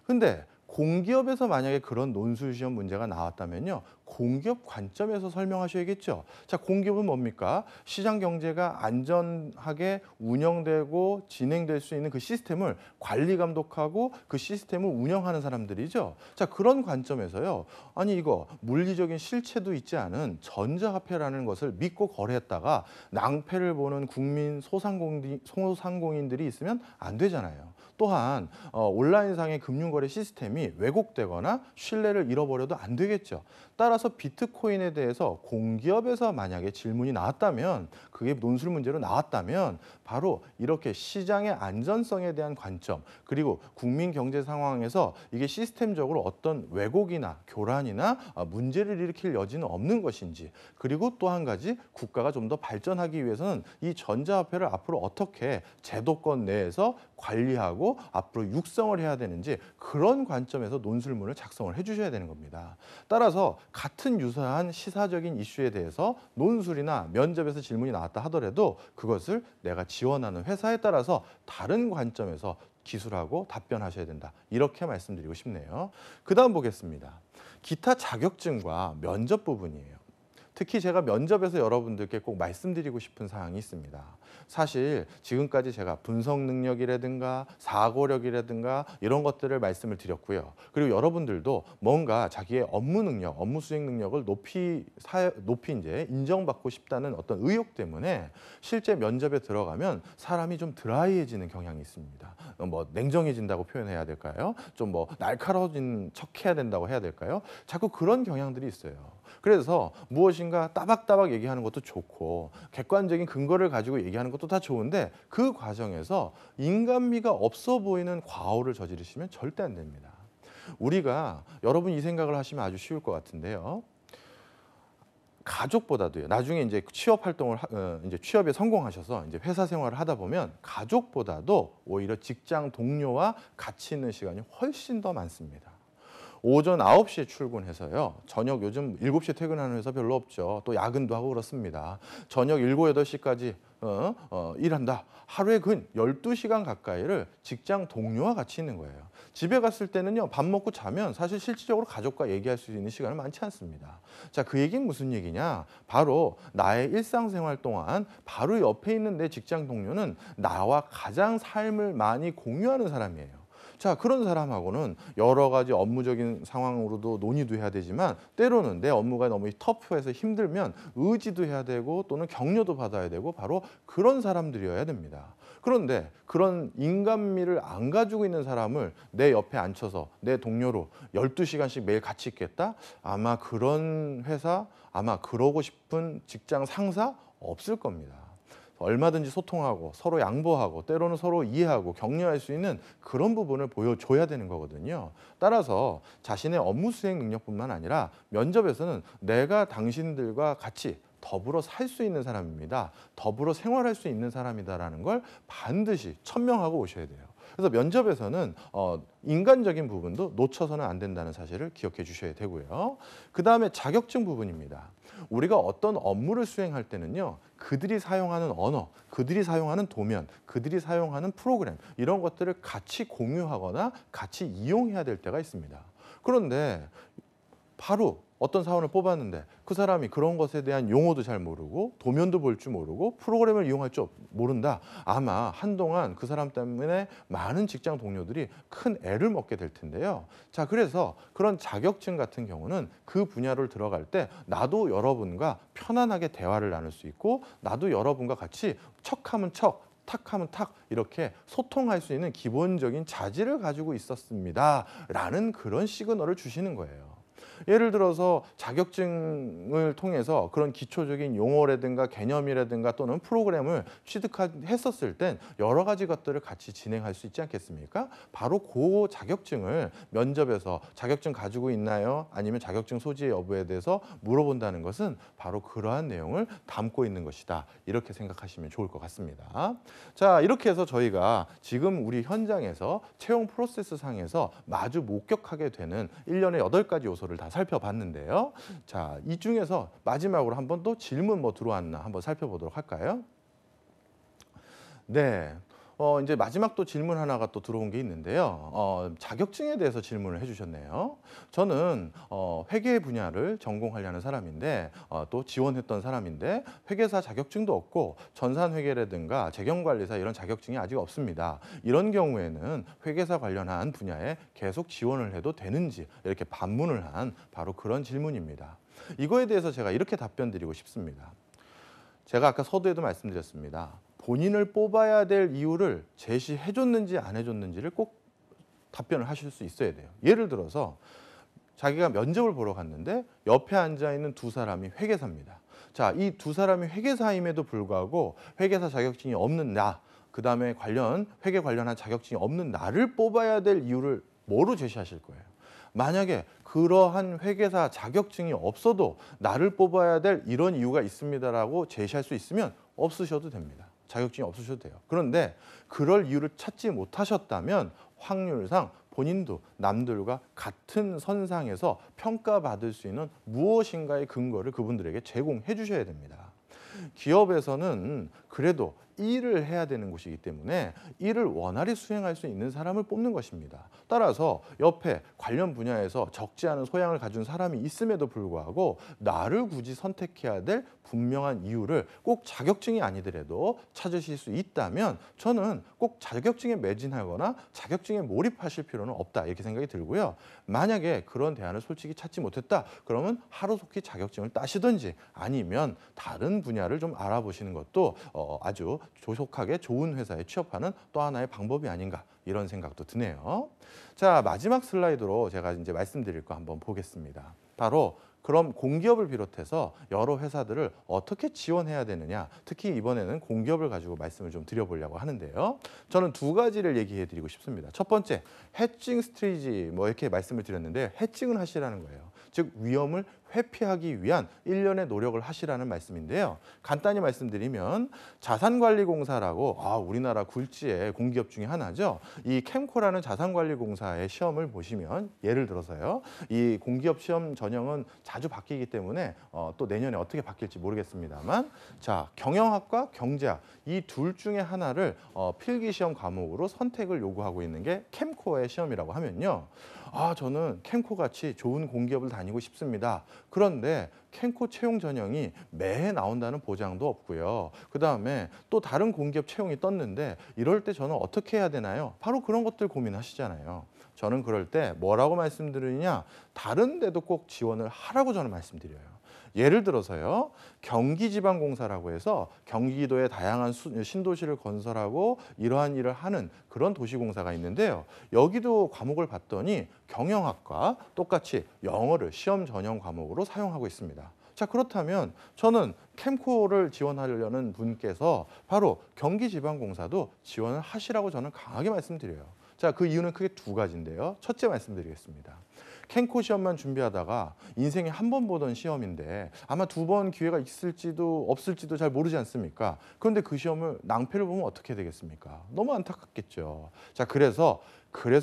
근데 공기업에서 만약에 그런 논술 시험 문제가 나왔다면요, 공기업 관점에서 설명하셔야겠죠. 자, 공기업은 뭡니까? 시장 경제가 안전하게 운영되고 진행될 수 있는 그 시스템을 관리 감독하고 그 시스템을 운영하는 사람들이죠. 자, 그런 관점에서요, 아니 이거 물리적인 실체도 있지 않은 전자화폐라는 것을 믿고 거래했다가 낭패를 보는 국민 소상공인들이 있으면 안 되잖아요. 또한 온라인상의 금융거래 시스템이 왜곡되거나 신뢰를 잃어버려도 안 되겠죠. 따라서 비트코인에 대해서 공기업에서 만약에 질문이 나왔다면, 그게 논술 문제로 나왔다면 바로 이렇게 시장의 안전성에 대한 관점, 그리고 국민 경제 상황에서 이게 시스템적으로 어떤 왜곡이나 교란이나 문제를 일으킬 여지는 없는 것인지, 그리고 또 한 가지 국가가 좀 더 발전하기 위해서는 이 전자화폐를 앞으로 어떻게 제도권 내에서 관리하고 앞으로 육성을 해야 되는지, 그런 관점에서 논술문을 작성을 해주셔야 되는 겁니다. 따라서 같은 유사한 시사적인 이슈에 대해서 논술이나 면접에서 질문이 나왔다 하더라도 그것을 내가 지원하는 회사에 따라서 다른 관점에서 기술하고 답변하셔야 된다, 이렇게 말씀드리고 싶네요. 그 다음 보겠습니다. 기타 자격증과 면접 부분이에요. 특히 제가 면접에서 여러분들께 꼭 말씀드리고 싶은 사항이 있습니다. 사실 지금까지 제가 분석 능력이라든가 사고력이라든가 이런 것들을 말씀을 드렸고요. 그리고 여러분들도 뭔가 자기의 업무 능력, 업무 수행 능력을 높이 이제 인정받고 싶다는 어떤 의욕 때문에 실제 면접에 들어가면 사람이 좀 드라이해지는 경향이 있습니다. 뭐 냉정해진다고 표현해야 될까요? 좀 뭐 날카로워진 척해야 된다고 해야 될까요? 자꾸 그런 경향들이 있어요. 그래서 무엇인가 따박따박 얘기하는 것도 좋고 객관적인 근거를 가지고 얘기하는 것도 다 좋은데 그 과정에서 인간미가 없어 보이는 과오를 저지르시면 절대 안 됩니다. 우리가 여러분 이 생각을 하시면 아주 쉬울 것 같은데요. 가족보다도요. 나중에 이제 취업 활동을 이제 취업에 성공하셔서 이제 회사 생활을 하다 보면 가족보다도 오히려 직장 동료와 같이 있는 시간이 훨씬 더 많습니다. 오전 9시에 출근해서요. 저녁 요즘 7시에 퇴근하는 회사 별로 없죠. 또 야근도 하고 그렇습니다. 저녁 7, 8시까지 일한다. 하루에 근 12시간 가까이를 직장 동료와 같이 있는 거예요. 집에 갔을 때는요. 밥 먹고 자면 사실 실질적으로 가족과 얘기할 수 있는 시간은 많지 않습니다. 자, 그 얘기는 무슨 얘기냐? 바로 나의 일상생활 동안 바로 옆에 있는 내 직장 동료는 나와 가장 삶을 많이 공유하는 사람이에요. 자, 그런 사람하고는 여러 가지 업무적인 상황으로도 논의도 해야 되지만 때로는 내 업무가 너무 터프해서 힘들면 의지도 해야 되고 또는 격려도 받아야 되고 바로 그런 사람들이어야 됩니다. 그런데 그런 인간미를 안 가지고 있는 사람을 내 옆에 앉혀서 내 동료로 12시간씩 매일 같이 있겠다? 아마 그런 회사, 아마 그러고 싶은 직장 상사 없을 겁니다. 얼마든지 소통하고 서로 양보하고 때로는 서로 이해하고 격려할 수 있는 그런 부분을 보여줘야 되는 거거든요. 따라서 자신의 업무 수행 능력뿐만 아니라 면접에서는 내가 당신들과 같이 더불어 살 수 있는 사람입니다. 더불어 생활할 수 있는 사람이다라는 걸 반드시 천명하고 오셔야 돼요. 그래서 면접에서는 인간적인 부분도 놓쳐서는 안 된다는 사실을 기억해 주셔야 되고요. 그다음에 자격증 부분입니다. 우리가 어떤 업무를 수행할 때는요. 그들이 사용하는 언어, 그들이 사용하는 도면, 그들이 사용하는 프로그램 이런 것들을 같이 공유하거나 같이 이용해야 될 때가 있습니다. 그런데 바로 어떤 사원을 뽑았는데 그 사람이 그런 것에 대한 용어도 잘 모르고 도면도 볼 줄 모르고 프로그램을 이용할 줄 모른다. 아마 한동안 그 사람 때문에 많은 직장 동료들이 큰 애를 먹게 될 텐데요. 자, 그래서 그런 자격증 같은 경우는 그 분야를 들어갈 때 나도 여러분과 편안하게 대화를 나눌 수 있고 나도 여러분과 같이 척하면 척 탁하면 탁 이렇게 소통할 수 있는 기본적인 자질을 가지고 있었습니다. 라는 그런 시그널을 주시는 거예요. 예를 들어서 자격증을 통해서 그런 기초적인 용어라든가 개념이라든가 또는 프로그램을 취득했었을 땐 여러 가지 것들을 같이 진행할 수 있지 않겠습니까? 바로 그 자격증을 면접에서 자격증 가지고 있나요? 아니면 자격증 소지 여부에 대해서 물어본다는 것은 바로 그러한 내용을 담고 있는 것이다. 이렇게 생각하시면 좋을 것 같습니다. 자, 이렇게 해서 저희가 지금 우리 현장에서 채용 프로세스 상에서 마주 목격하게 되는 1년에 8가지 요소를 다 살펴봤는데요. 자, 이 중에서 마지막으로 한번 또 질문 뭐 들어왔나 한번 살펴보도록 할까요? 네. 이제 마지막 또 질문 하나가 또 들어온 게 있는데요. 자격증에 대해서 질문을 해주셨네요. 저는 회계 분야를 전공하려는 사람인데 또 지원했던 사람인데 회계사 자격증도 없고 전산회계라든가 재경관리사 이런 자격증이 아직 없습니다. 이런 경우에는 회계사 관련한 분야에 계속 지원을 해도 되는지 이렇게 반문을 한 바로 그런 질문입니다. 이거에 대해서 제가 이렇게 답변 드리고 싶습니다. 제가 아까 서두에도 말씀드렸습니다. 본인을 뽑아야 될 이유를 제시해줬는지 안 해줬는지를 꼭 답변을 하실 수 있어야 돼요. 예를 들어서 자기가 면접을 보러 갔는데 옆에 앉아있는 두 사람이 회계사입니다. 자, 이 두 사람이 회계사임에도 불구하고 회계사 자격증이 없는 나, 그다음에 회계 관련한 자격증이 없는 나를 뽑아야 될 이유를 뭐로 제시하실 거예요? 만약에 그러한 회계사 자격증이 없어도 나를 뽑아야 될 이런 이유가 있습니다라고 제시할 수 있으면 없으셔도 됩니다. 자격증이 없으셔도 돼요. 그런데 그럴 이유를 찾지 못하셨다면 확률상 본인도 남들과 같은 선상에서 평가받을 수 있는 무엇인가의 근거를 그분들에게 제공해 주셔야 됩니다. 기업에서는 그래도 일을 해야 되는 곳이기 때문에 일을 원활히 수행할 수 있는 사람을 뽑는 것입니다. 따라서 옆에 관련 분야에서 적지 않은 소양을 가진 사람이 있음에도 불구하고 나를 굳이 선택해야 될 분명한 이유를 꼭 자격증이 아니더라도 찾으실 수 있다면 저는 꼭 자격증에 매진하거나 자격증에 몰입하실 필요는 없다 이렇게 생각이 들고요. 만약에 그런 대안을 솔직히 찾지 못했다 그러면 하루속히 자격증을 따시든지 아니면 다른 분야를 좀 알아보시는 것도 아주 조속하게 좋은 회사에 취업하는 또 하나의 방법이 아닌가 이런 생각도 드네요. 자, 마지막 슬라이드로 제가 이제 말씀드릴 거 한번 보겠습니다. 바로 그럼 공기업을 비롯해서 여러 회사들을 어떻게 지원해야 되느냐, 특히 이번에는 공기업을 가지고 말씀을 좀 드려보려고 하는데요. 저는 두 가지를 얘기해 드리고 싶습니다. 첫 번째, 해칭 스트레이지 뭐 이렇게 말씀을 드렸는데 해칭을 하시라는 거예요. 즉 위험을 회피하기 위한 일련의 노력을 하시라는 말씀인데요. 간단히 말씀드리면 자산관리공사라고 우리나라 굴지의 공기업 중에 하나죠. 이 캠코라는 자산관리공사의 시험을 보시면 예를 들어서요. 이 공기업 시험 전형은 자주 바뀌기 때문에 또 내년에 어떻게 바뀔지 모르겠습니다만 자, 경영학과 경제학 이 둘 중에 하나를 필기시험 과목으로 선택을 요구하고 있는 게 캠코의 시험이라고 하면요. 저는 캠코 같이 좋은 공기업을 다니고 싶습니다. 그런데 캠코 채용 전형이 매해 나온다는 보장도 없고요. 그다음에 또 다른 공기업 채용이 떴는데 이럴 때 저는 어떻게 해야 되나요? 바로 그런 것들 고민하시잖아요. 저는 그럴 때 뭐라고 말씀드리냐? 다른 데도 꼭 지원을 하라고 저는 말씀드려요. 예를 들어서요. 경기지방공사라고 해서 경기도의 다양한 신도시를 건설하고 이러한 일을 하는 그런 도시공사가 있는데요. 여기도 과목을 봤더니 경영학과 똑같이 영어를 시험 전형 과목으로 사용하고 있습니다. 자, 그렇다면 저는 캠코를 지원하려는 분께서 바로 경기지방공사도 지원을 하시라고 저는 강하게 말씀드려요. 자, 그 이유는 크게 두 가지인데요. 첫째 말씀드리겠습니다. 캠코 시험만 준비하다가 인생에 한 번 보던 시험인데 아마 두 번 기회가 있을지도 없을지도 잘 모르지 않습니까? 그런데 그 시험을 낭패를 보면 어떻게 되겠습니까? 너무 안타깝겠죠. 자, 그래서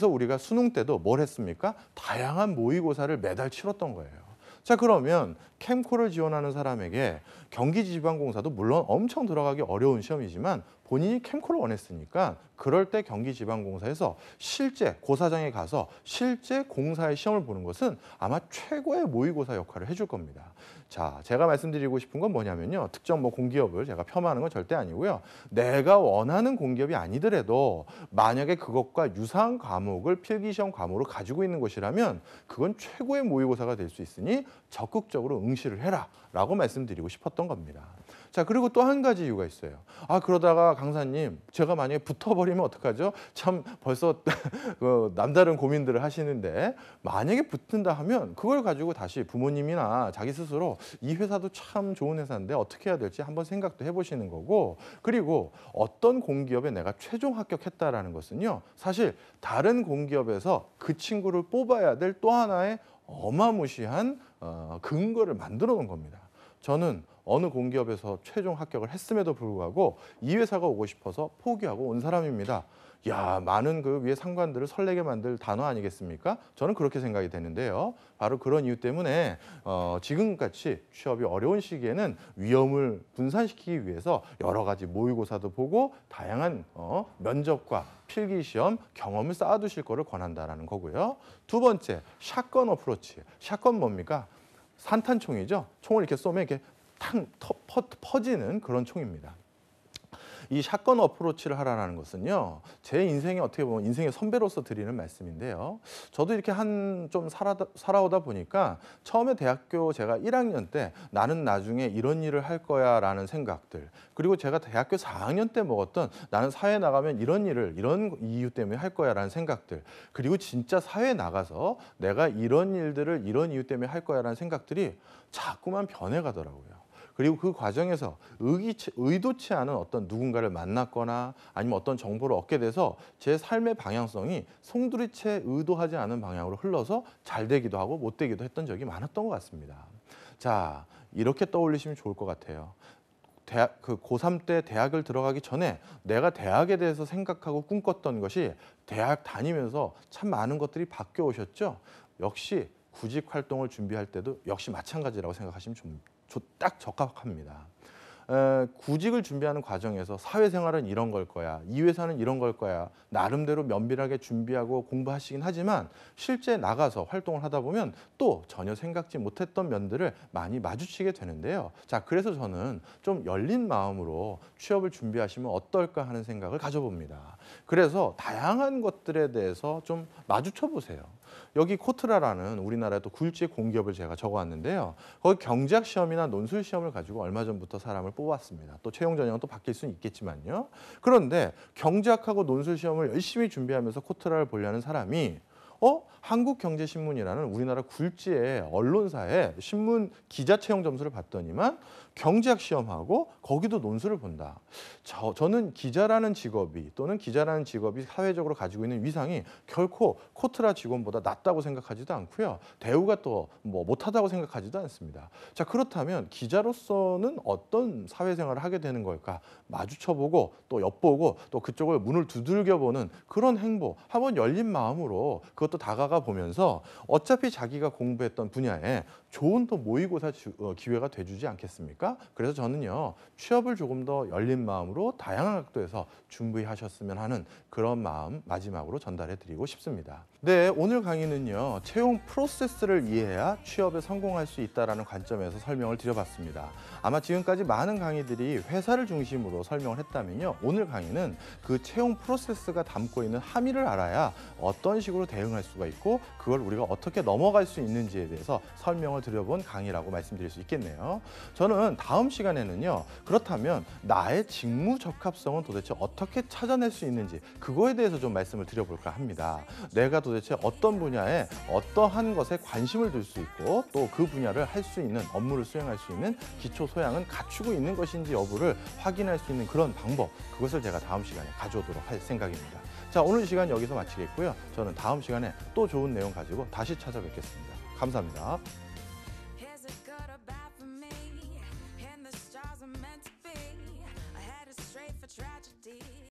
우리가 수능 때도 뭘 했습니까? 다양한 모의고사를 매달 치렀던 거예요. 자, 그러면 캠코를 지원하는 사람에게 경기지방공사도 물론 엄청 들어가기 어려운 시험이지만 본인이 캠코를 원했으니까 그럴 때 경기지방공사에서 실제 고사장에 가서 실제 공사의 시험을 보는 것은 아마 최고의 모의고사 역할을 해줄 겁니다. 자, 제가 말씀드리고 싶은 건 뭐냐면요. 특정 공기업을 제가 폄하하는 건 절대 아니고요. 내가 원하는 공기업이 아니더라도 만약에 그것과 유사한 과목을 필기시험 과목으로 가지고 있는 곳이라면 그건 최고의 모의고사가 될 수 있으니 적극적으로 응시를 해라 라고 말씀드리고 싶었던 겁니다. 자, 그리고 또 한 가지 이유가 있어요. 그러다가 강사님, 제가 만약에 붙어버리면 어떡하죠? 참 벌써 남다른 고민들을 하시는데 만약에 붙는다 하면 그걸 가지고 다시 부모님이나 자기 스스로 이 회사도 참 좋은 회사인데 어떻게 해야 될지 한번 생각도 해보시는 거고 그리고 어떤 공기업에 내가 최종 합격했다라는 것은요. 사실 다른 공기업에서 그 친구를 뽑아야 될 또 하나의 어마무시한 근거를 만들어 놓은 겁니다. 저는 어느 공기업에서 최종 합격을 했음에도 불구하고 이 회사가 오고 싶어서 포기하고 온 사람입니다. 야, 많은 그 위에 상관들을 설레게 만들 단어 아니겠습니까? 저는 그렇게 생각이 되는데요. 바로 그런 이유 때문에 지금같이 취업이 어려운 시기에는 위험을 분산시키기 위해서 여러 가지 모의고사도 보고 다양한 면접과 필기시험 경험을 쌓아두실 거를 권한다라는 거고요. 두 번째, 샷건 어프로치. 샷건 뭡니까? 산탄총이죠. 총을 이렇게 쏘면 이렇게 탕 퍼지는 그런 총입니다. 이 샷건 어프로치를 하라는 것은요. 제 인생에 어떻게 보면 인생의 선배로서 드리는 말씀인데요. 저도 이렇게 좀 살아오다 보니까 처음에 대학교 제가 1학년 때 나는 나중에 이런 일을 할 거야 라는 생각들 그리고 제가 대학교 4학년 때 먹었던 나는 사회에 나가면 이런 일을 이런 이유 때문에 할 거야 라는 생각들 그리고 진짜 사회에 나가서 내가 이런 일들을 이런 이유 때문에 할 거야 라는 생각들이 자꾸만 변해가더라고요. 그리고 그 과정에서 의도치 않은 어떤 누군가를 만났거나 아니면 어떤 정보를 얻게 돼서 제 삶의 방향성이 송두리째 의도하지 않은 방향으로 흘러서 잘 되기도 하고 못 되기도 했던 적이 많았던 것 같습니다. 자, 이렇게 떠올리시면 좋을 것 같아요. 고3 때 대학을 들어가기 전에 내가 대학에 대해서 생각하고 꿈꿨던 것이 대학 다니면서 참 많은 것들이 바뀌어 오셨죠. 역시 구직 활동을 준비할 때도 역시 마찬가지라고 생각하시면 딱 적합합니다. 구직을 준비하는 과정에서 사회생활은 이런 걸 거야, 이 회사는 이런 걸 거야, 나름대로 면밀하게 준비하고 공부하시긴 하지만 실제 나가서 활동을 하다 보면 또 전혀 생각지 못했던 면들을 많이 마주치게 되는데요. 자, 그래서 저는 좀 열린 마음으로 취업을 준비하시면 어떨까 하는 생각을 가져봅니다. 그래서 다양한 것들에 대해서 좀 마주쳐 보세요. 여기 코트라라는 우리나라의 또 굴지의 공기업을 제가 적어왔는데요. 거기 경제학 시험이나 논술 시험을 가지고 얼마 전부터 사람을 뽑았습니다. 또 채용 전형은 또 바뀔 수는 있겠지만요. 그런데 경제학하고 논술 시험을 열심히 준비하면서 코트라를 보려는 사람이 한국경제신문이라는 우리나라 굴지의 언론사의 신문 기자 채용 점수를 봤더니만 경제학 시험하고 거기도 논술을 본다. 저는 기자라는 직업이 또는 기자라는 직업이 사회적으로 가지고 있는 위상이 결코 코트라 직원보다 낮다고 생각하지도 않고요. 대우가 또 뭐 못하다고 생각하지도 않습니다. 자, 그렇다면 기자로서는 어떤 사회생활을 하게 되는 걸까? 마주쳐보고 또 엿보고 또 그쪽을 문을 두들겨보는 그런 행보, 한번 열린 마음으로 그것도 다가가 보면서 어차피 자기가 공부했던 분야에 좋은 또 모의고사 기회가 돼주지 않겠습니까? 그래서 저는요, 취업을 조금 더 열린 마음으로 다양한 각도에서 준비하셨으면 하는 그런 마음 마지막으로 전달해 드리고 싶습니다. 네, 오늘 강의는요, 채용 프로세스를 이해해야 취업에 성공할 수 있다는 관점에서 설명을 드려봤습니다. 아마 지금까지 많은 강의들이 회사를 중심으로 설명을 했다면요, 오늘 강의는 그 채용 프로세스가 담고 있는 함의를 알아야 어떤 식으로 대응할 수가 있고 그걸 우리가 어떻게 넘어갈 수 있는지에 대해서 설명을 드려본 강의라고 말씀드릴 수 있겠네요. 저는 다음 시간에는요, 그렇다면 나의 직무 적합성은 도대체 어떻게 찾아낼 수 있는지 그거에 대해서 좀 말씀을 드려볼까 합니다. 내가 도대체 어떤 분야에 어떠한 것에 관심을 둘 수 있고 또 그 분야를 할 수 있는 업무를 수행할 수 있는 기초 소양은 갖추고 있는 것인지 여부를 확인할 수 있는 그런 방법, 그것을 제가 다음 시간에 가져오도록 할 생각입니다. 자, 오늘 시간 여기서 마치겠고요. 저는 다음 시간에 또 좋은 내용 가지고 다시 찾아뵙겠습니다. 감사합니다.